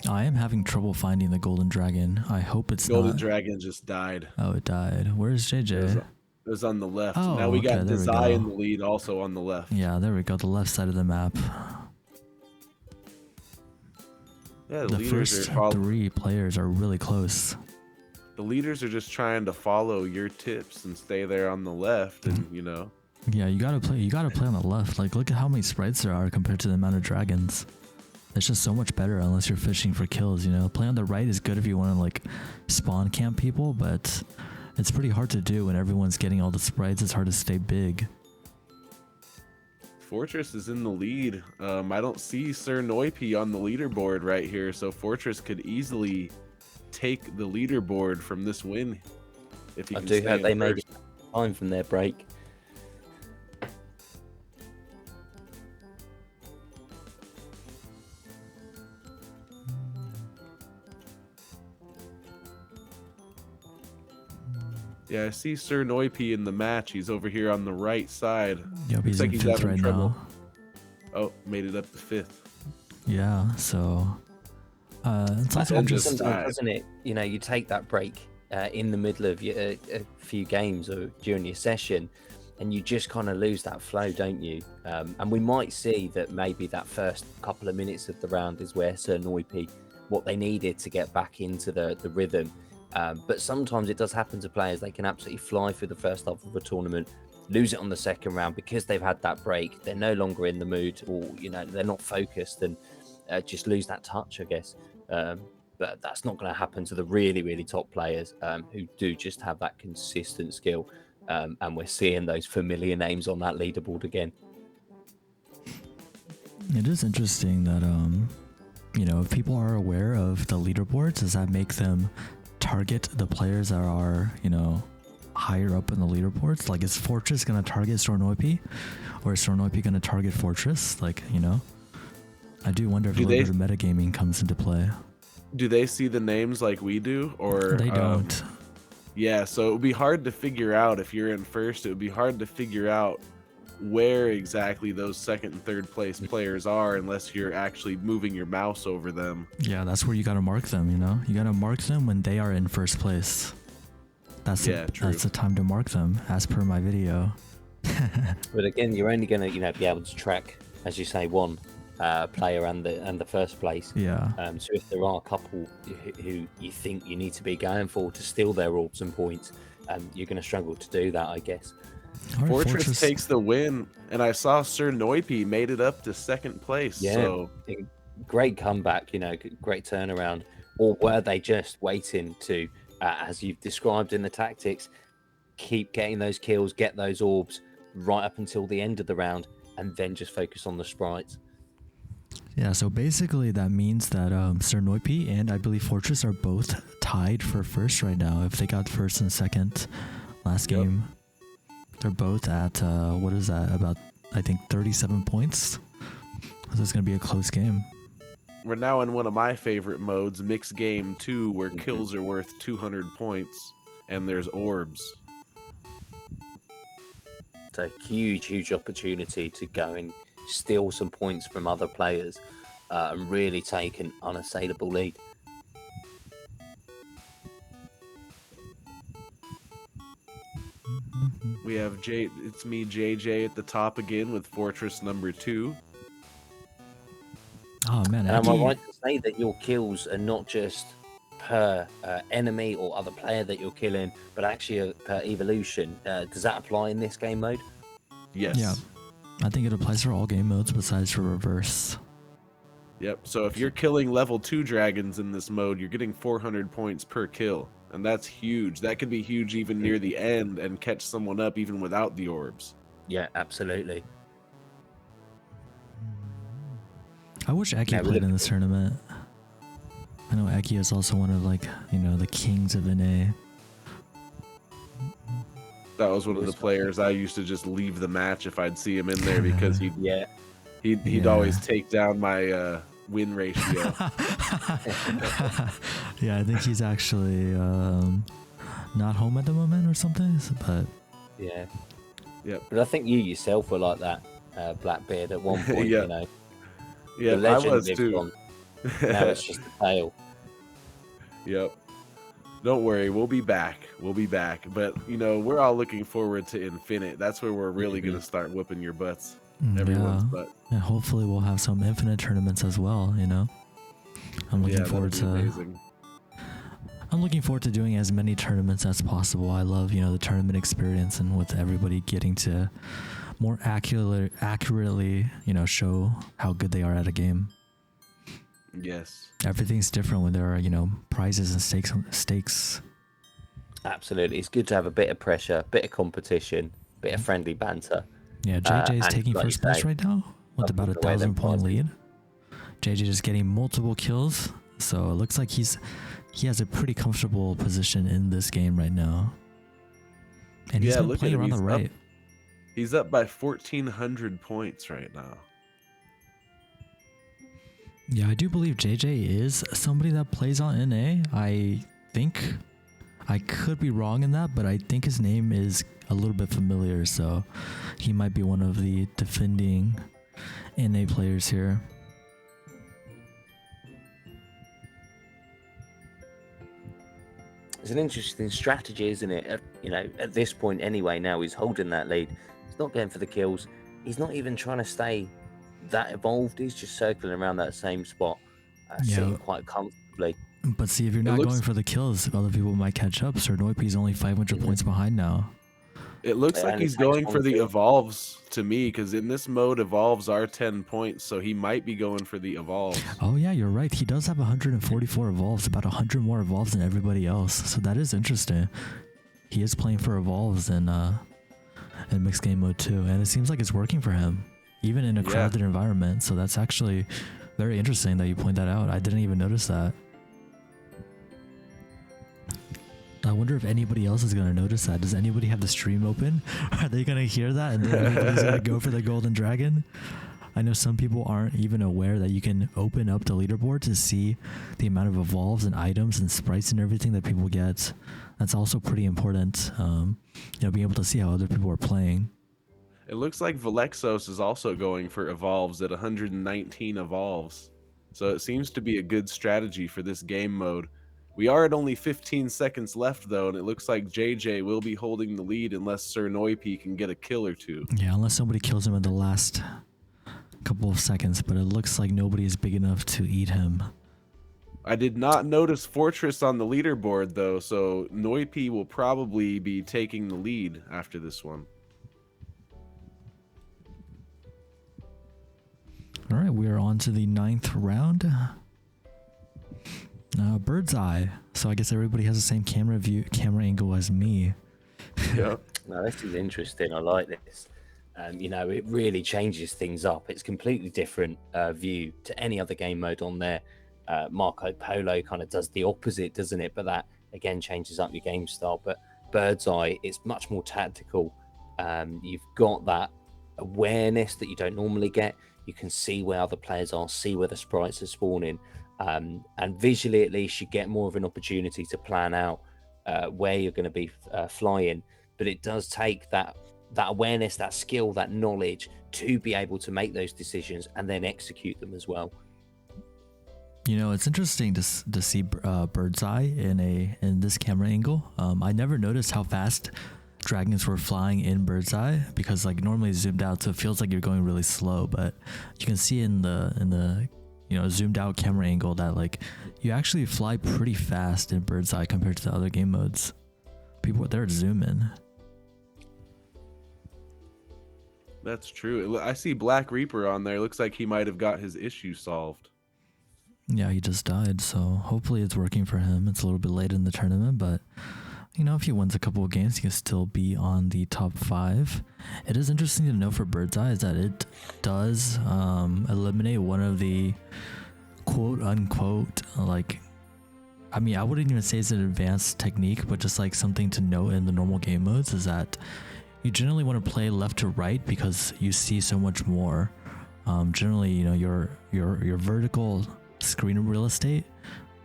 I am having trouble finding the golden dragon. I hope it's Golden dragon just died. Oh, it died. Where's JJ? It was on the left. Oh, now we got okay, Desai in the lead, also on the left. Yeah, there we go. The left side of the map. Yeah, The first 3 players are really close. The leaders are just trying to follow your tips and stay there on the left, and Yeah, you gotta play on the left. Like, look at how many sprites there are compared to the amount of dragons. It's just so much better unless you're fishing for kills, Play on the right is good if you want to like spawn camp people, but it's pretty hard to do when everyone's getting all the sprites. It's hard to stay big. Fortress is in the lead. I don't see Sir Noipi on the leaderboard right here, so Fortress could easily take the leaderboard from this win. If he I can do stay hope in they made first. it time from their break. Yeah, I see Sir Noipi in the match. He's over here on the right side. Yep, he's Looks in like 5th having right trouble. now. Oh, made it up to 5th. Yeah, so it's also And just just- Doesn't it? You take that break in the middle of a few games or during your session, and you just kind of lose that flow, don't you? And we might see that maybe that first couple of minutes of the round is where Sir Noipi, what they needed to get back into the rhythm. But sometimes it does happen to players. They can absolutely fly through the first half of a tournament, lose it on the second round because they've had that break. They're no longer in the mood, or they're not focused, and just lose that touch, I guess. But that's not going to happen to the really, really top players who do just have that consistent skill. And we're seeing those familiar names on that leaderboard again. It is interesting that if people are aware of the leaderboards, does that make them target the players that are higher up in the leaderboards? Like, is Fortress gonna target Stornoipi, or is Stornoipi gonna target Fortress? Like, I do wonder if a little bit of metagaming comes into play. Do they see the names like we do, or They don't. Yeah, so it would be hard to figure out if you're in first. It would be hard to figure out where exactly those second and third place players are unless you're actually moving your mouse over them. Yeah, that's where you gotta mark them. You know, you gotta mark them when they are in first place. That's that's the time to mark them, as per my video. But again, you're only gonna be able to track, as you say, one player and the first place. Yeah. So if there are a couple who you think you need to be going for to steal their orbs and points, you're going to struggle to do that, I guess. Right, Fortress takes the win, and I saw Sir Noipi made it up to second place. Yeah, so great comeback, great turnaround. Or were they just waiting to, as you've described in the tactics, keep getting those kills, get those orbs right up until the end of the round, and then just focus on the sprites? Yeah, so basically that means that Sir Noipi and I believe Fortress are both tied for first right now. If they got first and second last game, they're both at, what is that, about, I think, 37 points. So it's going to be a close game. We're now in one of my favorite modes, Mixed Game 2, where kills are worth 200 points, and there's orbs. It's a huge opportunity to go and steal some points from other players and really take an unassailable lead. We have it's me, JJ, at the top again with Fortress number 2. Oh man, and am I right to say that your kills are not just per enemy or other player that you're killing, but actually per evolution? Does that apply in this game mode? Yes. Yeah. I think it applies for all game modes besides for reverse. Yep, so if you're killing level 2 dragons in this mode, you're getting 400 points per kill. And that's huge. That could be huge even near the end and catch someone up even without the orbs. Yeah, absolutely. I wish Eki played in this tournament. I know Eki is also one of the kings of NA. That was one of the players I used to just leave the match if I'd see him in there because he'd always take down my win ratio. Yeah, I think he's actually not home at the moment or something. But yeah, yep. But I think you yourself were like that, Blackbeard, at one point. Yeah, the legend I was lived too. on. Now it's just a tale. Yep. Don't worry, we'll be back. But, we're all looking forward to Infinite. That's where we're really going to start whooping your butts. Everyone's butt. And hopefully we'll have some Infinite tournaments as well, I'm looking forward to amazing. I'm looking forward to doing as many tournaments as possible. I love, the tournament experience and with everybody getting to more accurately, show how good they are at a game. Yes. Everything's different when there are, prizes and stakes. Absolutely. It's good to have a bit of pressure, bit of competition, bit of friendly banter. Yeah, JJ is taking first place right now with about 1,000 point lead. JJ just getting multiple kills, so it looks like he has a pretty comfortable position in this game right now. And he's been playing around the right. He's up by 1,400 points right now. Yeah, I do believe JJ is somebody that plays on NA. I think I could be wrong in that, but I think his name is a little bit familiar, so he might be one of the defending NA players here. It's an interesting strategy, isn't it? At this point anyway, now he's holding that lead. He's not going for the kills. He's not even trying to stay that evolved. He's just circling around that same spot, sitting quite comfortably. But see, if you're not going for the kills, other people might catch up. Sir Noipi's only 500 points behind now. It looks like he's going for the evolves to me, because in this mode, evolves are 10 points, so he might be going for the evolves. Oh yeah, you're right. He does have 144 evolves, about 100 more evolves than everybody else. So that is interesting. He is playing for evolves in mixed game mode too, and it seems like it's working for him, even in a crowded environment. So that's actually very interesting that you point that out. I didn't even notice that. I wonder if anybody else is going to notice that. Does anybody have the stream open? Are they going to hear that and then everybody's going to go for the golden dragon? I know some people aren't even aware that you can open up the leaderboard to see the amount of evolves and items and sprites and everything that people get That's also pretty important. Being able to see how other people are playing. It looks like Valexos is also going for evolves at 119 evolves. So it seems to be a good strategy for this game mode. We are at only 15 seconds left, though, and it looks like JJ will be holding the lead unless Sir Noipi can get a kill or two. Yeah, unless somebody kills him in the last couple of seconds, but it looks like nobody is big enough to eat him. I did not notice Fortress on the leaderboard, though, so Noipi will probably be taking the lead after this one. All right, we are on to the 9th round. Bird's eye. So I guess everybody has the same camera angle as me. Yeah. No, this is interesting. I like this. It really changes things up. It's completely different view to any other game mode on there. Marco Polo kind of does the opposite, doesn't it? But that again changes up your game style. But Bird's eye, it's much more tactical. You've got that awareness that you don't normally get. You can see where other players are, see where the sprites are spawning, and visually at least you get more of an opportunity to plan out where you're going to be flying. But it does take that awareness, that skill, that knowledge to be able to make those decisions and then execute them as well. It's interesting to see Bird's eye in this camera angle. I never noticed how fast dragons were flying in Bird's eye, because like normally zoomed out, so it feels like you're going really slow, but you can see in the zoomed out camera angle that like you actually fly pretty fast in Bird's eye compared to the other game modes. People they're zooming. That's true. I see Black Reaper on there. Looks like he might have got his issue solved. Yeah, he just died, so hopefully it's working for him. It's a little bit late in the tournament, but if he wins a couple of games, he can still be on the top 5. It is interesting to know for Bird's eye is that it does eliminate one of the quote unquote I wouldn't even say it's an advanced technique, but just like something to note in the normal game modes is that you generally want to play left to right because you see so much more. Generally, your vertical screen real estate,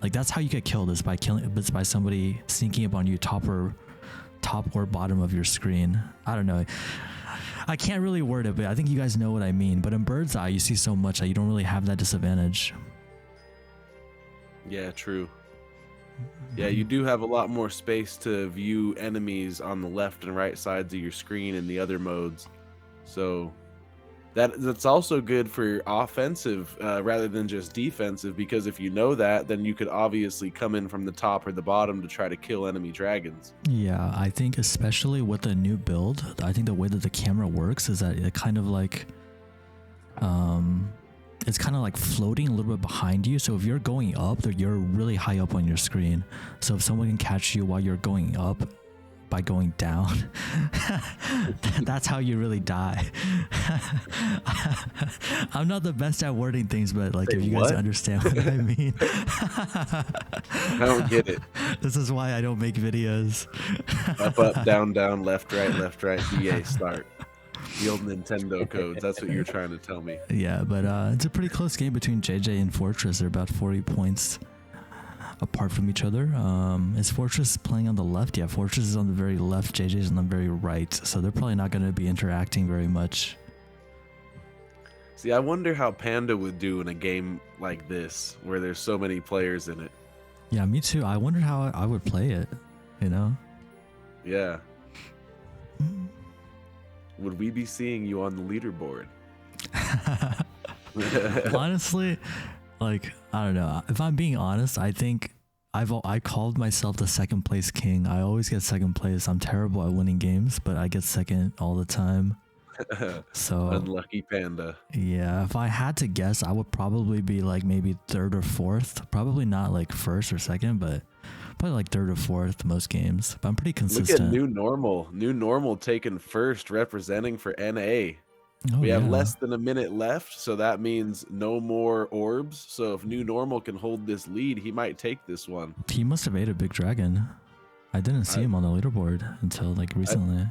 like that's how you get killed, is by somebody sneaking up on you top or bottom of your screen. I don't know. I can't really word it, but I think you guys know what I mean. But in Bird's eye, you see so much that you don't really have that disadvantage. Yeah, true. Yeah, you do have a lot more space to view enemies on the left and right sides of your screen in the other modes. So that's also good for offensive rather than just defensive, because if you know that, then you could obviously come in from the top or the bottom to try to kill enemy dragons. Yeah, I think especially with the new build, I think the way that the camera works is that it kind of like it's kind of like floating a little bit behind you. So if you're going up, you're really high up on your screen. So if someone can catch you while you're going up by going down, that's how you really die. I'm not the best at wording things, but like, if you guys understand what I mean. I don't get it. This is why I don't make videos. Up, down, left, right, BA, start. The old Nintendo codes. That's what you're trying to tell me. Yeah, but it's a pretty close game between JJ and Fortress. They're about 40 points apart from each other. Is Fortress playing on the left? Yeah, Fortress is on the very left, JJ is on the very right. So they're probably not going to be interacting very much. See, I wonder how Panda would do in a game like this, where there's so many players in it. Yeah, me too. I wonder how I would play it, Yeah. Would we be seeing you on the leaderboard? Honestly, like, I don't know. If I'm being honest, I think I called myself the second place king. I always get second place. I'm terrible at winning games, but I get second all the time. So unlucky Panda. Yeah, if I had to guess, I would probably be like maybe third or fourth. Probably not like first or second, but probably like third or fourth most games. But I'm pretty consistent. Look at New Normal taken first, representing for NA. Oh, we have less than a minute left, so that means no more orbs. So if New Normal can hold this lead, he might take this one. He must have ate a big dragon. I didn't see him on the leaderboard until like recently.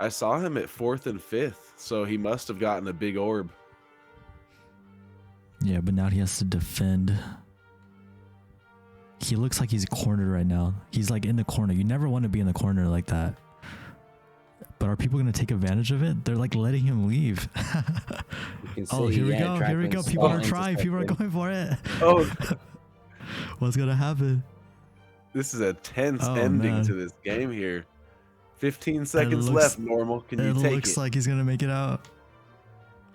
I saw him at 4th and 5th, so he must have gotten a big orb. Yeah, but now he has to defend. He looks like he's cornered right now. He's like in the corner. You never want to be in the corner like that. But are people going to take advantage of it? They're like letting him leave. You can see, Oh, here we go. Here we go. Dragon's People are starting to trying. step People are in. going for it. Oh, What's going to happen? this is a tense Oh, ending man. to this game here. 15 seconds looks- left, Normal. Can you It take looks it? like he's going to make it out.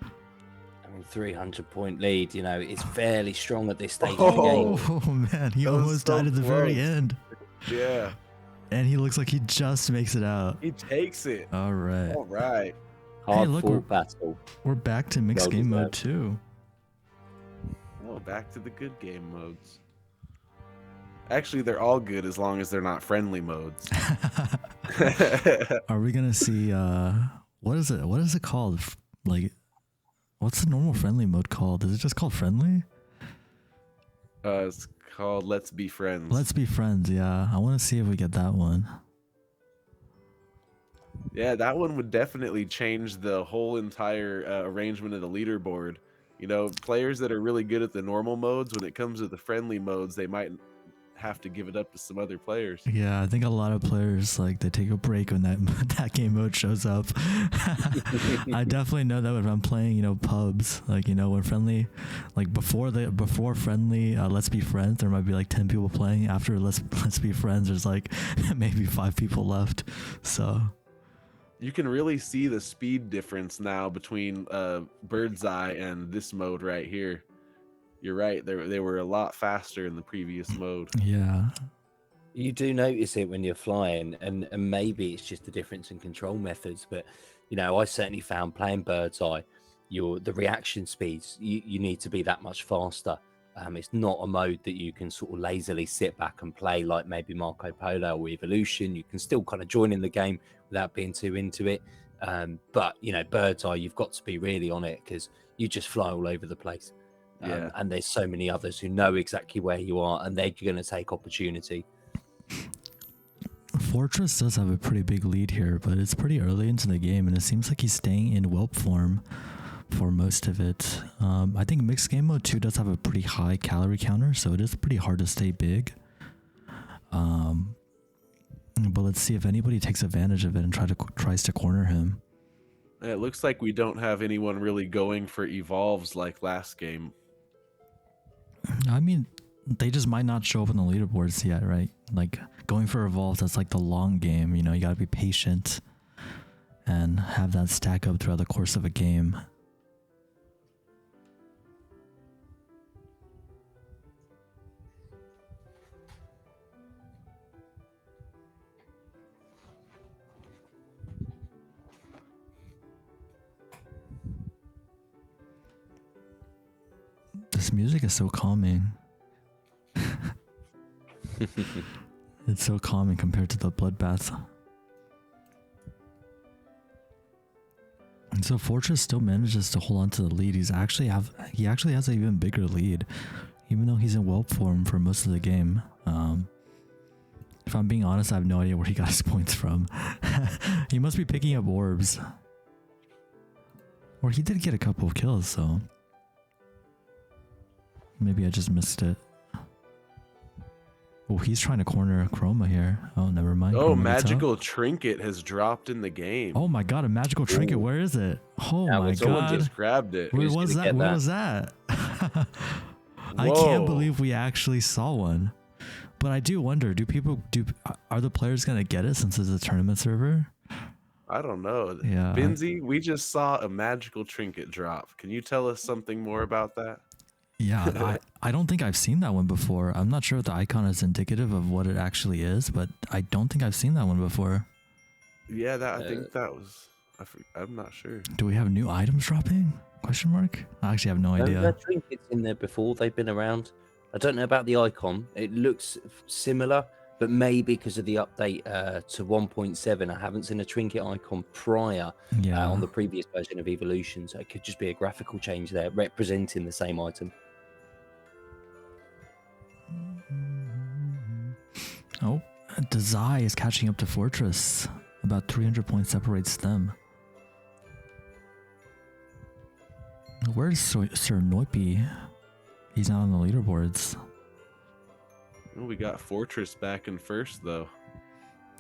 I mean, 300-point lead, you know, it's fairly strong at this stage of the game. Oh, man. He That was almost so died at the very close. end. Yeah, And he looks like he just makes it out. he takes it. All right. All right. Hard look, fought battle. We're back to mixed Well game mode deserved. too. Oh, back to the good game modes. Actually, they're all good as long as they're not friendly modes. Are we going to see, what is it? What is it called? Like, what's the normal friendly mode called? Is it just called friendly? It's called Let's Be Friends. Let's be friends. Yeah. I want to see if we get that one. Yeah, that one would definitely change the whole entire arrangement of the leaderboard. You know, players that are really good at the normal modes, when it comes to the friendly modes, they might have to give it up to some other players. Yeah, I think a lot of players like they take a break when that that game mode shows up. I definitely know that when I'm playing, you know, pubs, like, you know, when friendly, like before friendly, let's be friends, there might be like 10 people playing. After let's be friends, there's like maybe 5 people left. So You can really see the speed difference now between Bird's Eye and this mode right here. You're right, they were a lot faster in the previous mode. yeah, You do notice it when you're flying, and maybe it's just the difference in control methods. But you know, I certainly found playing Bird's Eye, the reaction speeds, you need to be that much faster. It's not a mode that you can sort of lazily sit back and play like maybe Marco Polo or Evolution. You can still kind of join in the game without being too into it. But you know, Bird's Eye, you've got to be really on it because you just fly all over the place. Yeah. And there's so many others who know exactly where you are, and they're going to take opportunity. Fortress does have a pretty big lead here, but it's pretty early into the game, and it seems like he's staying in whelp form for most of it. I think mixed game mode 2 does have a pretty high calorie counter, so it is pretty hard to stay big. But let's see if anybody takes advantage of it and tries to corner him. It looks like we don't have anyone really going for evolves like last game. I mean, they just might not show up on the leaderboards yet, right? Like going for evolves, that's like the long game. You know, you gotta be patient and have that stack up throughout the course of a game. This music is so calming. It's so calming compared to the bloodbath. And so Fortress still manages to hold on to the lead. He actually has an even bigger lead, even though he's in whelp form for most of the game. If I'm being honest, I have no idea where he got his points from. He must be picking up orbs. Or he did get a couple of kills, so maybe I just missed it. Oh, he's trying to corner Chroma here. Oh, never mind. Oh, Chroma gets out. magical trinket has dropped in the game. Oh my god, a magical trinket. Ooh. Where is it? Oh That my was Someone god. just grabbed it. Where Who's was gonna that? get Where that? was that? I can't Whoa. believe we actually saw one. But I do wonder, are the players going to get it since it's a tournament server? I don't know. Yeah. Binzy, we just saw a magical trinket drop. Can you tell us something more about that? Yeah, I don't think I've seen that one before. I'm not sure if the icon is indicative of what it actually is, but I don't think I've seen that one before. Yeah, I think that was. I'm not sure. Do we have new items dropping? Question mark? I actually have no There idea. were trinkets in there before. They've been around. I don't know about the icon. It looks similar, but maybe because of the update to 1.7, I haven't seen a trinket icon prior Yeah. on the previous version of Evolution. So it could just be a graphical change there representing the same item. Oh, Dazai is catching up to Fortress. About 300 points separates them. Where's Sir Noipi? He's not on the leaderboards. Well, we got Fortress back in first, though.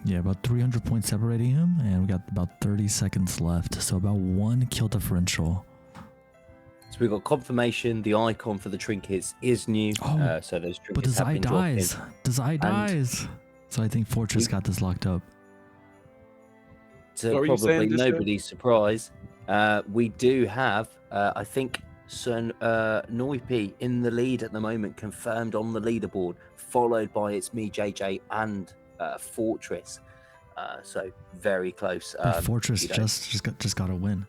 Yeah, about 300 points separating him, and we got about 30 seconds left. So about 1 kill differential. So we've got confirmation. The icon for the trinkets is new. Oh, so those trinkets but have Desai been dropped in. dies. Desai dies. So I think Fortress got this locked up. To What were you probably saying, Disco? nobody's surprise, we do have, I think, Noipi in the lead at the moment, confirmed on the leaderboard, followed by it's me, JJ, and Fortress. So very close. Fortress just got a win.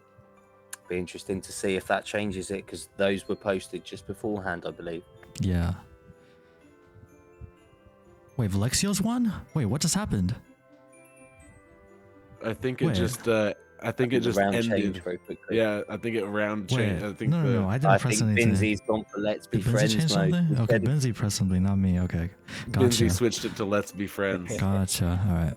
Be interesting to see if that changes it, because those were posted just beforehand, I believe. Yeah. Wait, Valexio's won? Wait, what just happened? I think it Wait. just. I think it the just round ended. changed very quickly. Yeah, I think it round Wait, changed. I think no, I I didn't press think anything. Binzi's gone for Let's Be Did Benzie Friends change mode. something? Okay, Instead of- Benzie pressed something, not me. Okay, gotcha. Benzie switched it to Let's Be Friends. Gotcha. All right.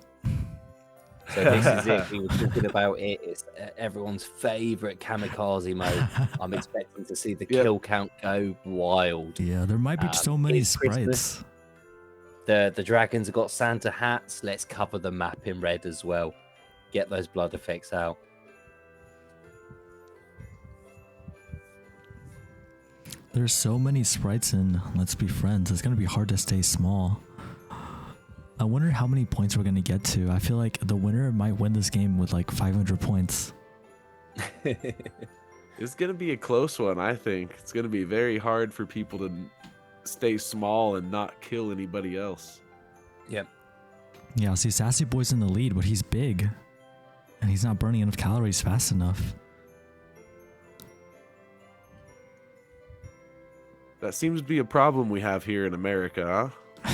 So this is it. We were talking about it. It's everyone's favorite kamikaze mode. I'm expecting to see the Yep. kill count go wild. Yeah, there might be so many it's Christmas. sprites. The dragons have got Santa hats. Let's cover the map in red as well. Get those blood effects out. There's so many sprites in Let's Be Friends. It's gonna be hard to stay small. I wonder how many points we're gonna get to. I feel like the winner might win this game with like 500 points. It's gonna be a close one. I think it's gonna be very hard for people to stay small and not kill anybody else. Yep. Yeah, see, Sassy Boy's in the lead, but he's big, and he's not burning enough calories fast enough. That seems to be a problem we have here in America, huh?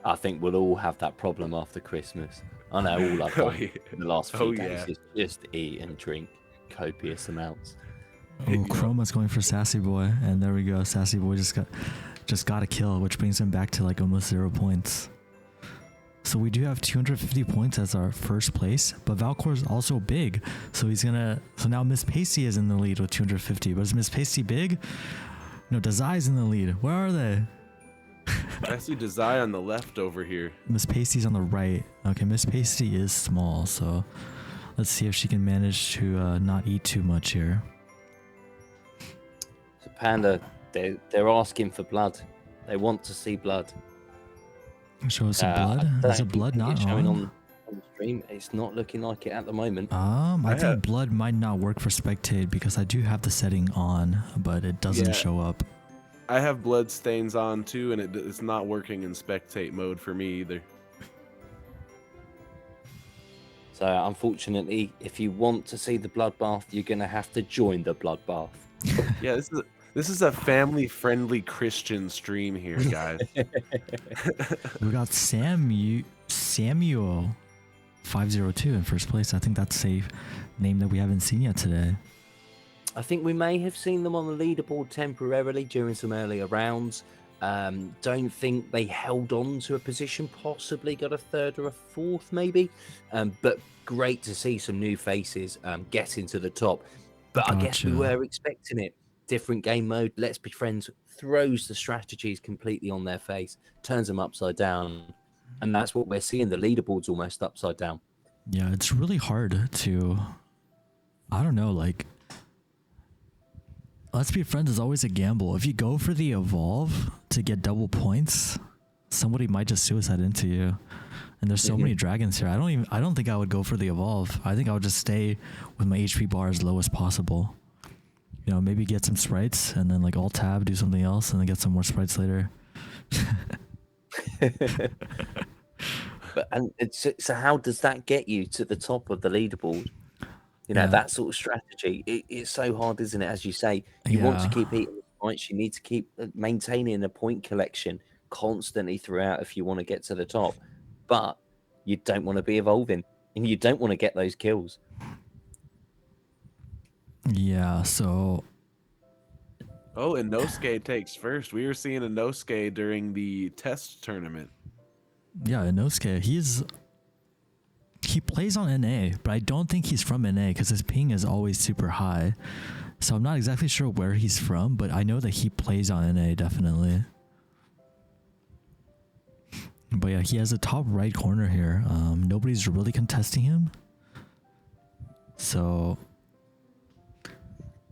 I think we'll all have that problem after Christmas. I know all I've Oh, done yeah. in the last few Oh, days yeah. is just eat and drink copious amounts. Oh, Chroma's going for Sassy Boy, and there we go. Sassy Boy just got a kill, which brings him back to like almost 0 points. So we do have 250 points as our first place, but Valcor is also big, so he's gonna. So now Miss Pasty is in the lead with 250, but is Miss Pasty big? No, Desai's in the lead. Where are they? I see Desai on the left over here. Miss Pasty's on the right. Okay, Miss Pasty is small, so let's see if she can manage to not eat too much here. So Panda, they're asking for blood. They want to see blood. Show us some I blood. don't Is the think blood not it's showing on? on the stream? It's not looking like it at the moment. I I think have- blood might not work for spectate because I do have the setting on, but it doesn't Yeah. show up. I have blood stains on too, and it's not working in spectate mode for me either. So unfortunately, if you want to see the bloodbath, you're going to have to join the bloodbath. Yeah, this is a family-friendly Christian stream here, guys. We got Samuel 502 in first place. I think that's a name that we haven't seen yet today. I think we may have seen them on the leaderboard temporarily during some earlier rounds. Don't think they held on to a position, possibly got a third or a fourth maybe. But great to see some new faces getting to the top. But I guess we Gotcha. were expecting it. Different game mode, Let's Be Friends throws the strategies completely on their face, turns them upside down. And that's what we're seeing. The leaderboard's almost upside down. Yeah, it's really hard to, I don't know, like, Let's Be Friends is always a gamble. If you go for the evolve to get double points, somebody might just suicide into you. And there's so many dragons here. I don't think I would go for the evolve. I think I would just stay with my HP bar as low as possible. You know, maybe get some sprites and then like alt tab, do something else, and then get some more sprites later. So how does that get you to the top of the leaderboard? You know, Yeah. that sort of strategy. It's so hard, isn't it? As you say, you want to Yeah. keep eating the points. You need to keep maintaining a point collection constantly throughout if you want to get to the top. But you don't want to be evolving, and you don't want to get those kills. Yeah, so Oh, and Nosuke takes first. We were seeing a Nosuke during the test tournament. yeah, Inosuke, he plays on NA, but I don't think he's from NA because his ping is always super high. So I'm not exactly sure where he's from, but I know that he plays on NA definitely. But yeah, he has a top right corner here. Nobody's really contesting him. So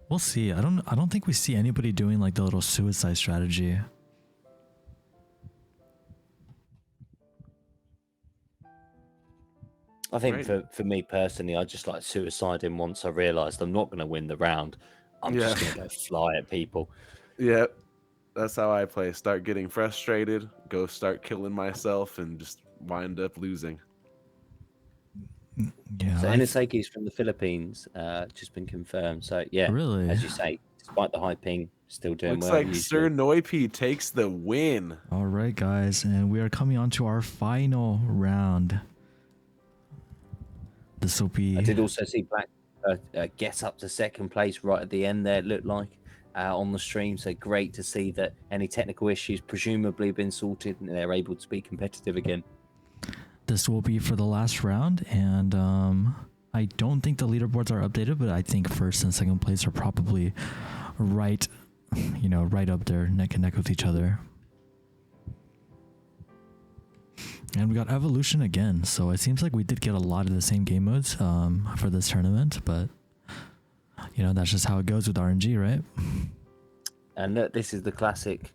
we'll see. I don't think we see anybody doing like the little suicide strategy. I think for me personally, I just like suiciding once I realised I'm not going to win the round. I'm just going to go fly at people. Yeah, that's how I play. Start getting frustrated, go start killing myself, and just wind up losing. Yeah. So Enesaki's from the Philippines, just been confirmed. So yeah, really, as you say, despite the high ping, still doing Looks well. like Sir Noipi takes the win. All right, guys, and we are coming on to our final round. This will be. I did also see Black get up to second place right at the end there, it looked like, on the stream. So great to see that any technical issues presumably have been sorted and they're able to be competitive again. This will be for the last round, and I don't think the leaderboards are updated, but I think first and second place are probably right up there, neck and neck with each other. And we got Evolution again, so it seems like we did get a lot of the same game modes for this tournament, but that's just how it goes with RNG, right? And look, this is the classic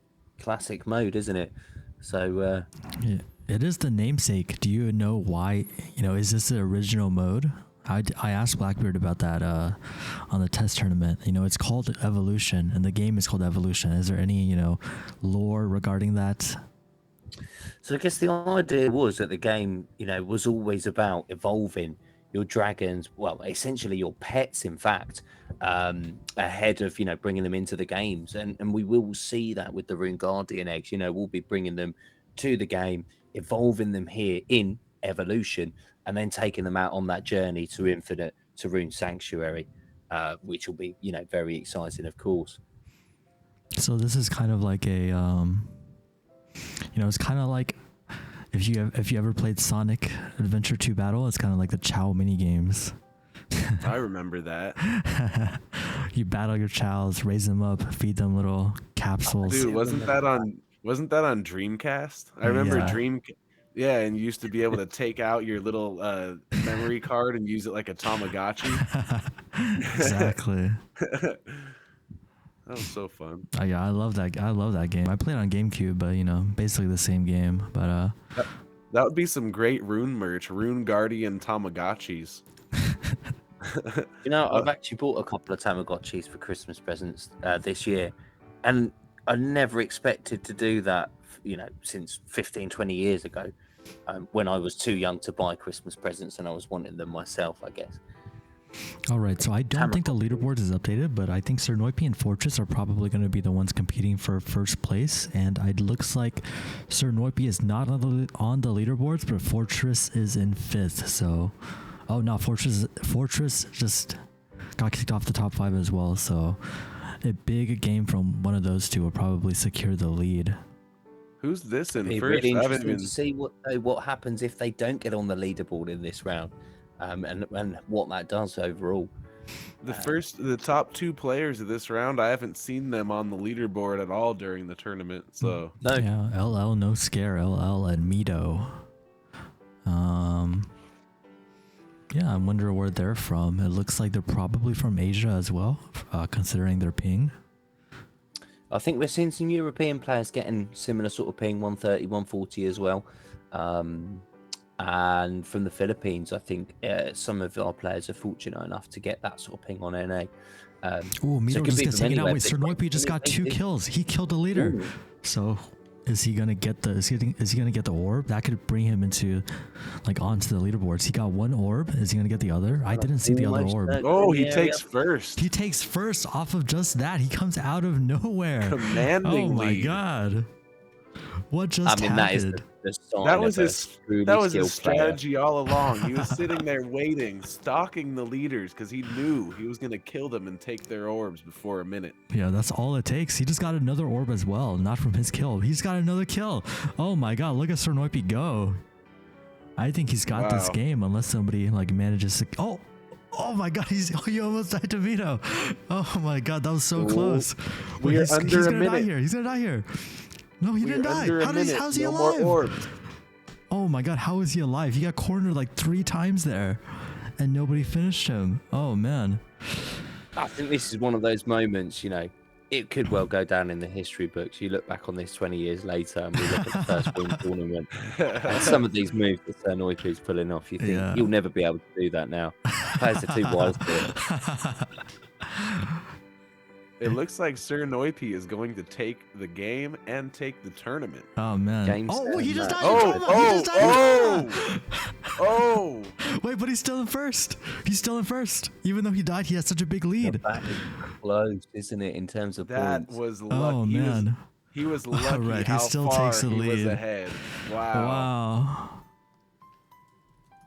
mode, isn't it? So yeah, it is the namesake. Do you know why? Is this the original mode? I asked Blackbeard about that on the test tournament. It's called Evolution, and the game is called Evolution. Is there any lore regarding that? So I guess the idea was that the game, was always about evolving your dragons, well, essentially your pets, in fact, ahead of, bringing them into the games. And we will see that with the Rune Guardian eggs. We'll be bringing them to the game, evolving them here in Evolution, and then taking them out on that journey to Infinite, to Rune Sanctuary, which will be, very exciting, of course. So this is kind of like a... it's kind of like if you ever played Sonic Adventure 2 Battle, it's kind of like the Chow mini games. I remember that. You battle your chows, raise them up, feed them little capsules. Dude, wasn't that on Dreamcast? I remember Yeah, and you used to be able to take out your little memory card and use it like a Tamagotchi. Exactly. That was so fun. Yeah, I love that game. I played on GameCube, but basically the same game. But that would be some great Rune merch. Rune Guardian Tamagotchis. I've actually bought a couple of Tamagotchis for Christmas presents this year, and I never expected to do that. Since 15, 20 years ago, when I was too young to buy Christmas presents and I was wanting them myself, I guess. All right, so I don't think the leaderboard is updated, but I think Sir Noipi and Fortress are probably going to be the ones competing for first place, and it looks like Sir Noipi is not on the leaderboards, but Fortress is in 5th. So, oh no, Fortress just got kicked off the top 5 as well. So, a big game from one of those two will probably secure the lead. Who's this in It'd be first? really I haven't interesting even to see what happens if they don't get on the leaderboard in this round. And what that does overall. The top 2 players of this round, I haven't seen them on the leaderboard at all during the tournament. So no, yeah, LL no scare, LL and Mito. Yeah, I wonder where they're from. It looks like they're probably from Asia as well, considering their ping. I think we're seeing some European players getting similar sort of ping, 130, 140 as well. And from the Philippines, I think some of our players are fortunate enough to get that sort of ping on NA. Mito just gets taken out. Wait, Sir Noipi just got 2 kills. He killed the leader. Ooh. So is he gonna get the orb? That could bring him into onto the leaderboards. He got 1 orb. Is he gonna get the other? I didn't see the other orb. He takes first. He takes first off of just that. He comes out of nowhere. Commandingly. Oh my god. What just happened? That was his strategy all along. He was sitting there waiting, stalking the leaders because he knew he was going to kill them and take their orbs before a minute. Yeah, that's all it takes. He just got another orb as well, not from his kill. He's got another kill. Oh my god, look at Sir Noipi go. I think he's got this game unless somebody manages to... Oh my God, he almost died to Vito. Oh my God, that was so Ooh. close. We are under he's a gonna die minute. here. He's gonna die here. No, he didn't die. Under a minute. How's he no alive? more orbs. Oh my God, how is he alive? He got cornered like 3 times there, and nobody finished him. Oh man. I think this is one of those moments, you know, it could well go down in the history books. You look back on this 20 years later and we look at the first win tournament. And some of these moves that Sir Noipi's pulling off, you think you'll never be able to do that now. Players are too wise for it. It looks like Sir Noipi is going to take the game and take the tournament. Oh man. Game He just set, died. Oh! Wait, but he's still in first. He's still in first. Even though he died, he has such a big lead. That is close, isn't it, in terms of That points? was lucky. Oh man. He was lucky Right, he how still far takes the he was lead. ahead. Wow. Wow.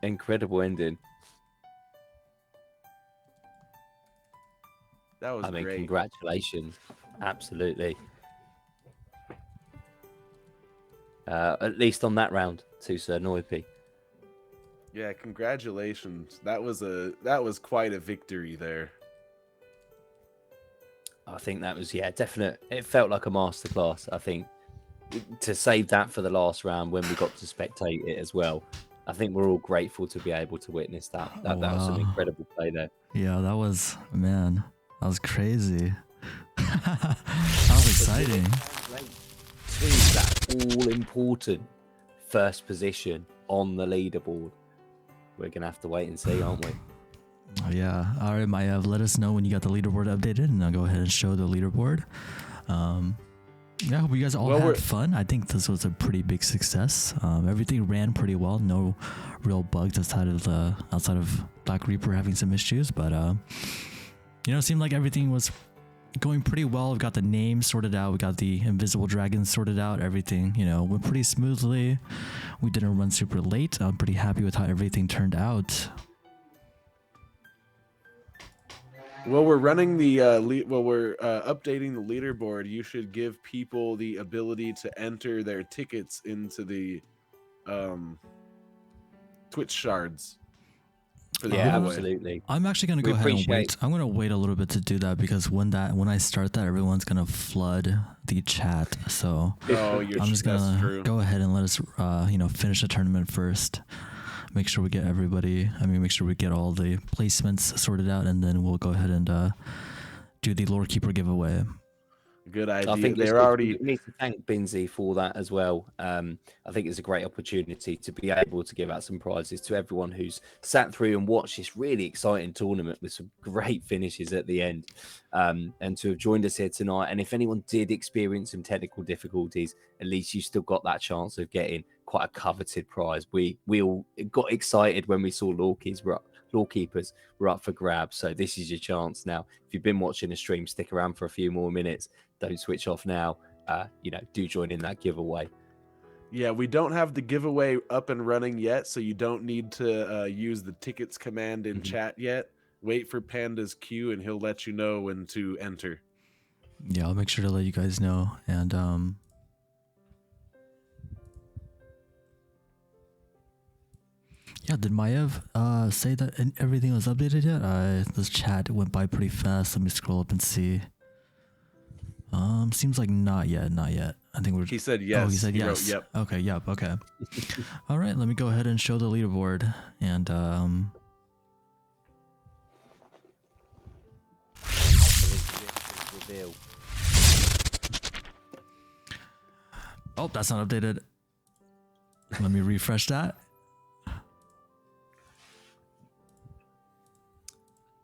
Incredible ending. That was great. Congratulations. Absolutely. At least on that round to Sir Noipi. Yeah, congratulations. That was quite a victory there. I think that was, definite. It felt like a masterclass. I think to save that for the last round when we got to spectate it as well. I think we're all grateful to be able to witness that. That was some incredible play there. Yeah, that was crazy. That was exciting. To that all important first position on the leaderboard. We're gonna have to wait and see, aren't we? Oh, yeah. All right, Maya, let us know when you got the leaderboard updated, and I'll go ahead and show the leaderboard. Yeah, I hope you guys all had fun. I think this was a pretty big success. Everything ran pretty well. No real bugs outside of Black Reaper having some issues, but it seemed like everything was going pretty well. We got the name sorted out. We got the invisible dragons sorted out. Everything, went pretty smoothly. We didn't run super late. I'm pretty happy with how everything turned out. Well, we're running the we're updating the leaderboard. You should give people the ability to enter their tickets into the Twitch shards. For the giveaway. Absolutely. I'm actually gonna go ahead and wait. I'm gonna wait a little bit to do that because when I start that, everyone's gonna flood the chat. So I'm just gonna go ahead and let us finish the tournament first. Make sure we get make sure we get all the placements sorted out, and then we'll go ahead and do the Lore Keeper giveaway. Good idea. I think they're already. We need to thank Binzi for that as well. I think it's a great opportunity to be able to give out some prizes to everyone who's sat through and watched this really exciting tournament with some great finishes at the end, and to have joined us here tonight. And if anyone did experience some technical difficulties, at least you still got that chance of getting quite a coveted prize. We all got excited when we saw Lore Keepers were up for grabs. So this is your chance now. If you've been watching the stream, stick around for a few more minutes. Don't switch off now. Do join in that giveaway. Yeah, we don't have the giveaway up and running yet, so you don't need to use the tickets command in chat yet. Wait for Panda's cue, and he'll let you know when to enter. Yeah, I'll make sure to let you guys know. And yeah, did Maiev say that everything was updated yet? This chat went by pretty fast. Let me scroll up and see. Seems like not yet. I think He said yes. Oh, he said yes. Wrote, yep. Okay, yep, okay. All right, let me go ahead and show the leaderboard. And oh, that's not updated. Let me refresh that.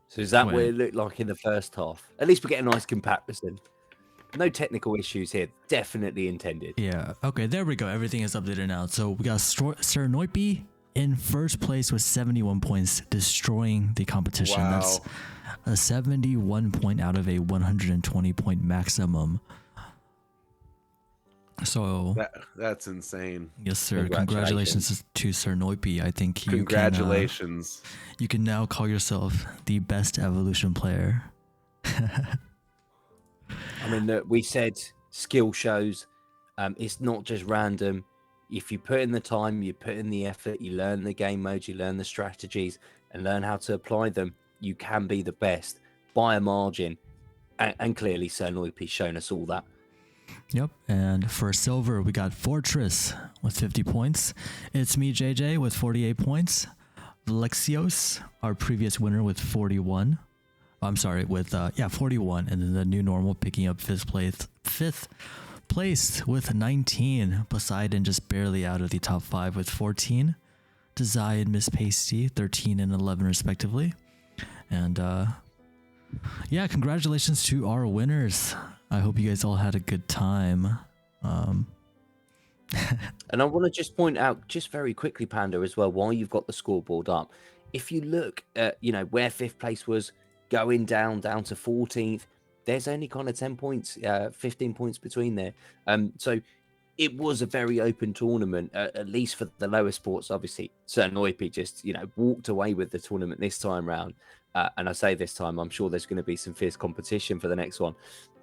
So is that what it looked like in the first half? At least we get a nice comparison. No technical issues here. Definitely intended. Yeah. Okay, there we go. Everything is updated now. So we got Sir Noipi in first place with 71 points, destroying the competition. Wow. That's a 71 point out of a 120 point maximum. So that's insane. Yes, sir. Congratulations to Sir Noipi. I think you congratulations. You can now call yourself the best evolution player. I mean, we said skill shows. It's not just random. If you put in the time, you put in the effort, you learn the game modes, you learn the strategies, and learn how to apply them, you can be the best by a margin, and clearly Sir Noipi's shown us all that. Yep, and for silver, we got Fortress with 50 points. It's me, JJ, with 48 points. Lexios, our previous winner, with 41. I'm sorry, with 41, and then the new normal picking up fifth place with 19. Poseidon just barely out of the top 5 with 14. Desai and Miss Pasty, 13 and 11 respectively. And yeah, congratulations to our winners. I hope you guys all had a good time. And I want to just point out, just very quickly, Panda, as well, while you've got the scoreboard up, if you look at, where 5th place was going down to 14th, there's only kind of 10 points, 15 points between there. So it was a very open tournament, at least for the lower sports. Obviously, Sir Noipi just, walked away with the tournament this time round. And I say this time, I'm sure there's going to be some fierce competition for the next one.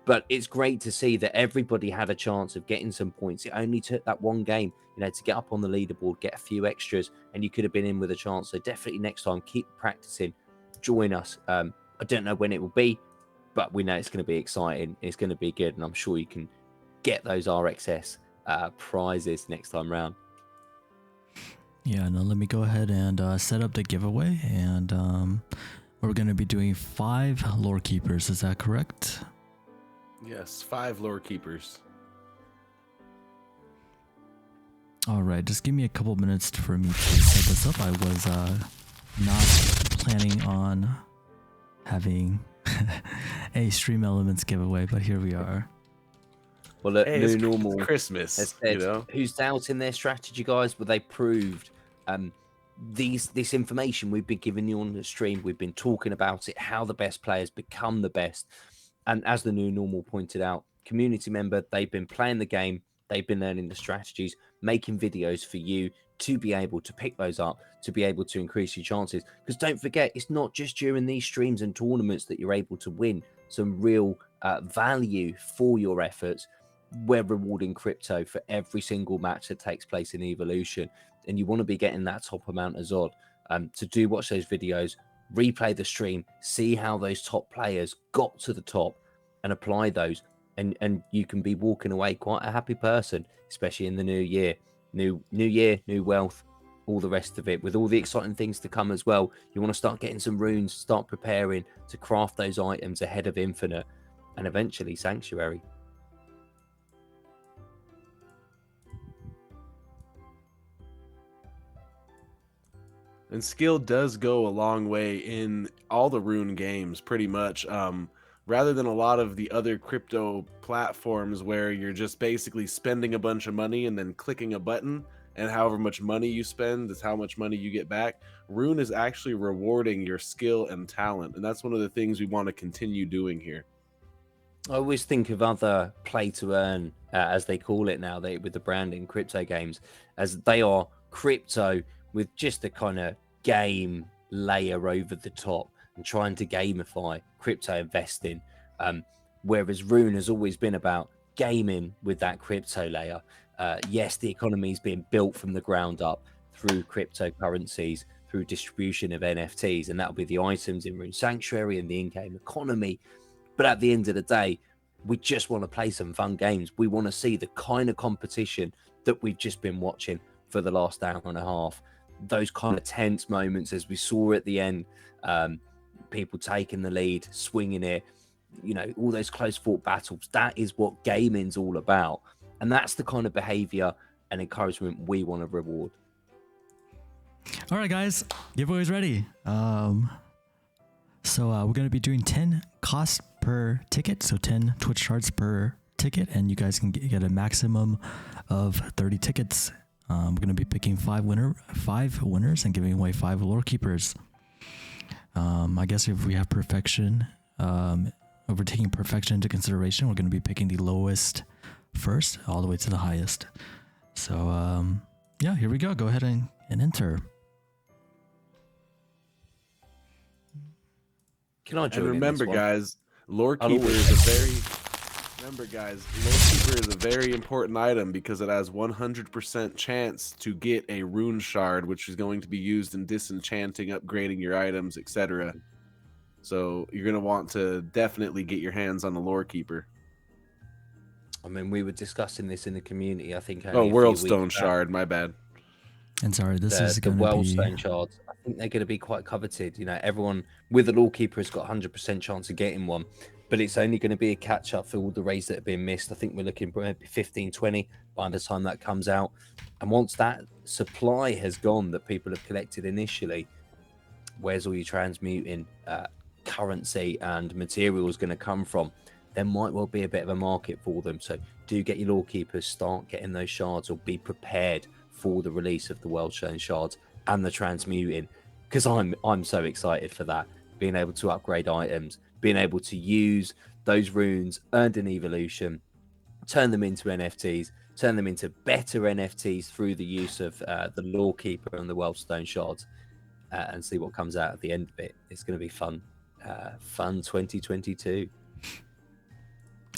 But it's great to see that everybody had a chance of getting some points. It only took that one game, to get up on the leaderboard, get a few extras, and you could have been in with a chance. So definitely next time, keep practicing. Join us. I don't know when it will be, but we know it's going to be exciting. It's going to be good, and I'm sure you can get those RXS prizes next time round. Yeah, now let me go ahead and set up the giveaway, and we're going to be doing 5 lore keepers. Is that correct? Yes, 5 lore keepers. All right, just give me a couple minutes for me to set this up. I was not planning on having a Stream Elements giveaway, but here we are. Well, look, hey, new normal Christmas, said, who's doubting their strategy, guys? Well, they proved this information we've been giving you on the stream. We've been talking about it, how the best players become the best. And as the new normal pointed out, community member, they've been playing the game, they've been learning the strategies, making videos for you to be able to pick those up, to be able to increase your chances. Because don't forget, it's not just during these streams and tournaments that you're able to win some real value for your efforts. We're rewarding crypto for every single match that takes place in Evolution. And you want to be getting that top amount of Zod. To do watch those videos, replay the stream, see how those top players got to the top and apply those. And you can be walking away quite a happy person, especially in the new year. New year, new wealth, all the rest of it, with all the exciting things to come as well. You want to start getting some runes, start preparing to craft those items ahead of Infinite and eventually Sanctuary. And skill does go a long way in all the rune games, pretty much. Rather than a lot of the other crypto platforms where you're just basically spending a bunch of money and then clicking a button, and however much money you spend is how much money you get back. Rune is actually rewarding your skill and talent, and that's one of the things we want to continue doing here. I always think of other play to earn, as they call it now, with the branding crypto games, as they are crypto with just a kind of game layer over the top and trying to gamify crypto investing. Whereas Rune has always been about gaming with that crypto layer. Yes, the economy is being built from the ground up through cryptocurrencies, through distribution of NFTs, and that'll be the items in Rune Sanctuary and the in-game economy. But at the end of the day, we just want to play some fun games. We want to see the kind of competition that we've just been watching for the last hour and a half. Those kind of tense moments as we saw at the end, people taking the lead, swinging it, all those close fought battles. That is what gaming's all about. And that's the kind of behavior and encouragement we want to reward. All right, guys, giveaway's ready. So we're going to be doing 10 cost per ticket. So 10 Twitch cards per ticket. And you guys can get a maximum of 30 tickets. We're going to be picking 5 winners and giving away 5 lore keepers. I guess if we have perfection, if we're taking perfection into consideration, we're going to be picking the lowest first all the way to the highest. So yeah, here we go. Go ahead and enter. Can I join? And remember, guys, lore keeper is a very important item because it has 100% chance to get a rune shard, which is going to be used in disenchanting, upgrading your items, etc. So you're going to want to definitely get your hands on the lore keeper. I mean, we were discussing this in the community, I think. Oh, Only World a few Stone weeks back. Shard, my bad. And sorry, this is The going to World be... Stone Shards. I think they're going to be quite coveted. You know, everyone with the lore keeper has got 100% chance of getting one, but it's only going to be a catch up for all the raids that have been missed. I think we're looking for maybe 15, 20 by the time that comes out. And once that supply has gone that people have collected initially, where's all your transmuting currency and materials going to come from? There might well be a bit of a market for them. So do get your lore keepers, start getting those shards, or be prepared for the release of the World Stone Shards and the transmuting, because I'm so excited for that. Being able to upgrade items, being able to use those runes earned in evolution, turn them into NFTs, turn them into better NFTs through the use of the lore keeper and the World Stone Shards, and see what comes out at the end of it. It's going to be fun. Fun 2022.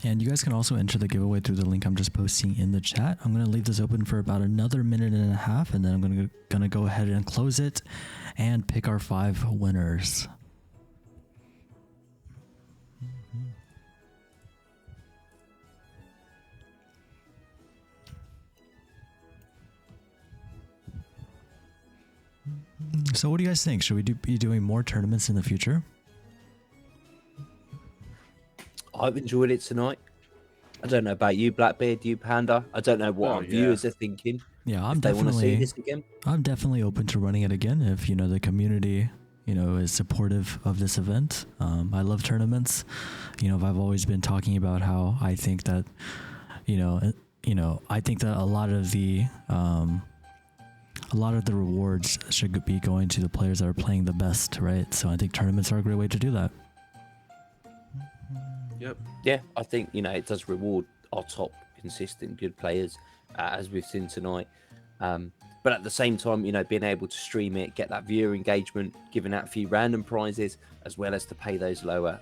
And you guys can also enter the giveaway through the link I'm just posting in the chat. I'm going to leave this open for about another minute and a half, and then I'm going to go ahead and close it and pick our 5 winners. So what do you guys think? Should we be doing more tournaments in the future? I've enjoyed it tonight. I don't know about you, Blackbeard, you Panda. I don't know what our viewers are thinking. Yeah, if they want to see this again. I'm definitely open to running it again if the community is supportive of this event. I love tournaments. I've always been talking about how I think that I think that a lot of the rewards should be going to the players that are playing the best, right? So I think tournaments are a great way to do that. Yep. Yeah, I think it does reward our top consistent good players, as we've seen tonight. But at the same time, being able to stream it, get that viewer engagement, giving out a few random prizes, as well as to pay those lower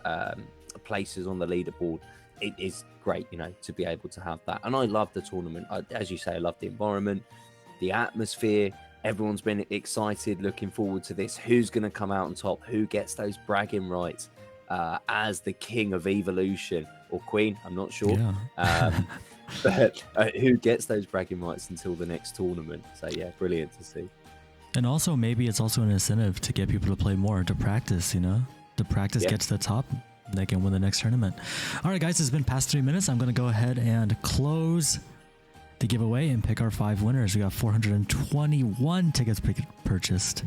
places on the leaderboard, it is great, to be able to have that. And I love the tournament. As you say, I love the environment, the atmosphere. Everyone's been excited, looking forward to this. Who's going to come out on top? Who gets those bragging rights as the king of evolution or queen? I'm not sure. Yeah. But who gets those bragging rights until the next tournament? So yeah, brilliant to see. And also maybe it's also an incentive to get people to play more, to practice, to practice, get to the top, they can win the next tournament. All right, guys, it's been past 3 minutes. I'm going to go ahead and close the giveaway and pick our 5 winners. We got 421 tickets purchased.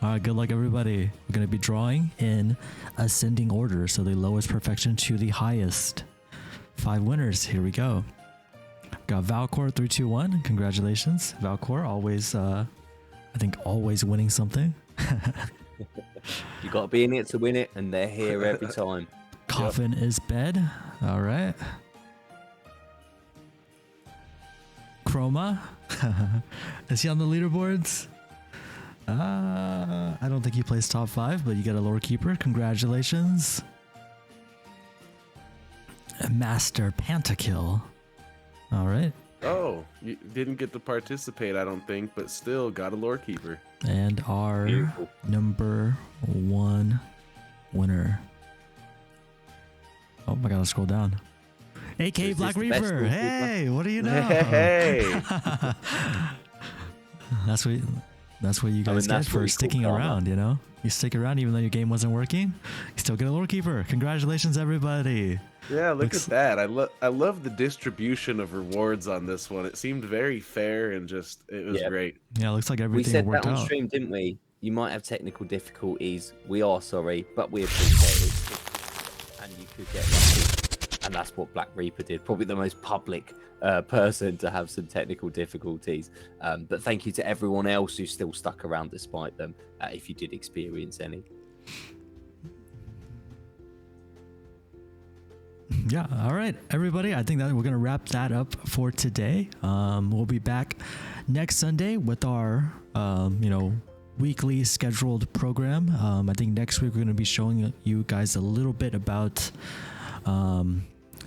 All right, good luck, everybody. We're going to be drawing in ascending order, so the lowest perfection to the highest. 5 winners. Here we go. Got Valcor321. Congratulations, Valcor. Always, I think, always winning something. You got to be in it to win it, and they're here every time. Coffin is bed. All right. Chroma. Is he on the leaderboards? I don't think he plays top 5, but you get a lore keeper. Congratulations. Master Pentakill. All right. Oh, you didn't get to participate, I don't think, but still got a lore keeper. And our number 1 winner. Oh, I gotta scroll down. AK Black Reaper. Hey, what do you know? Hey. That's what you guys get for sticking around, You stick around even though your game wasn't working. You still get a lore keeper. Congratulations, everybody. Yeah, look at that. I love the distribution of rewards on this one. It seemed very fair and it was great. Yeah, it looks like everything we said worked that on out. stream, didn't we? You might have technical difficulties. We are sorry, but we appreciate it. And you could get lucky. And that's what Black Reaper did. Probably the most public person to have some technical difficulties. But thank you to everyone else who still stuck around despite them, if you did experience any. Yeah, all right, everybody. I think that we're going to wrap that up for today. We'll be back next Sunday with our, weekly scheduled program. I think next week we're going to be showing you guys a little bit about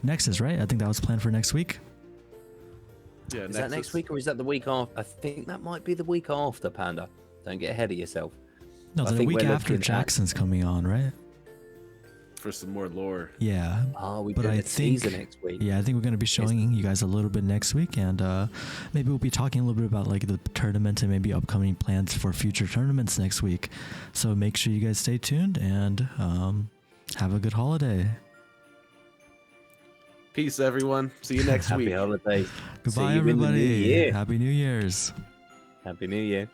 Nexus, right? I think that was planned for next week. Yeah, is that next week or is that the week after? I think that might be the week after, Panda. Don't get ahead of yourself. No, I the think week we're after looking at- Jackson's coming on, right? For some more lore. Yeah. We But do I a teaser think- next week. Yeah, I think we're going to be showing you guys a little bit next week, and maybe we'll be talking a little bit about like the tournament and maybe upcoming plans for future tournaments next week. So make sure you guys stay tuned and have a good holiday. Peace, everyone. See you next Happy week. holidays. See Goodbye, you in the new everybody. year. Happy New Year's. Happy New Year.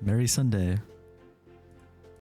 Merry Sunday.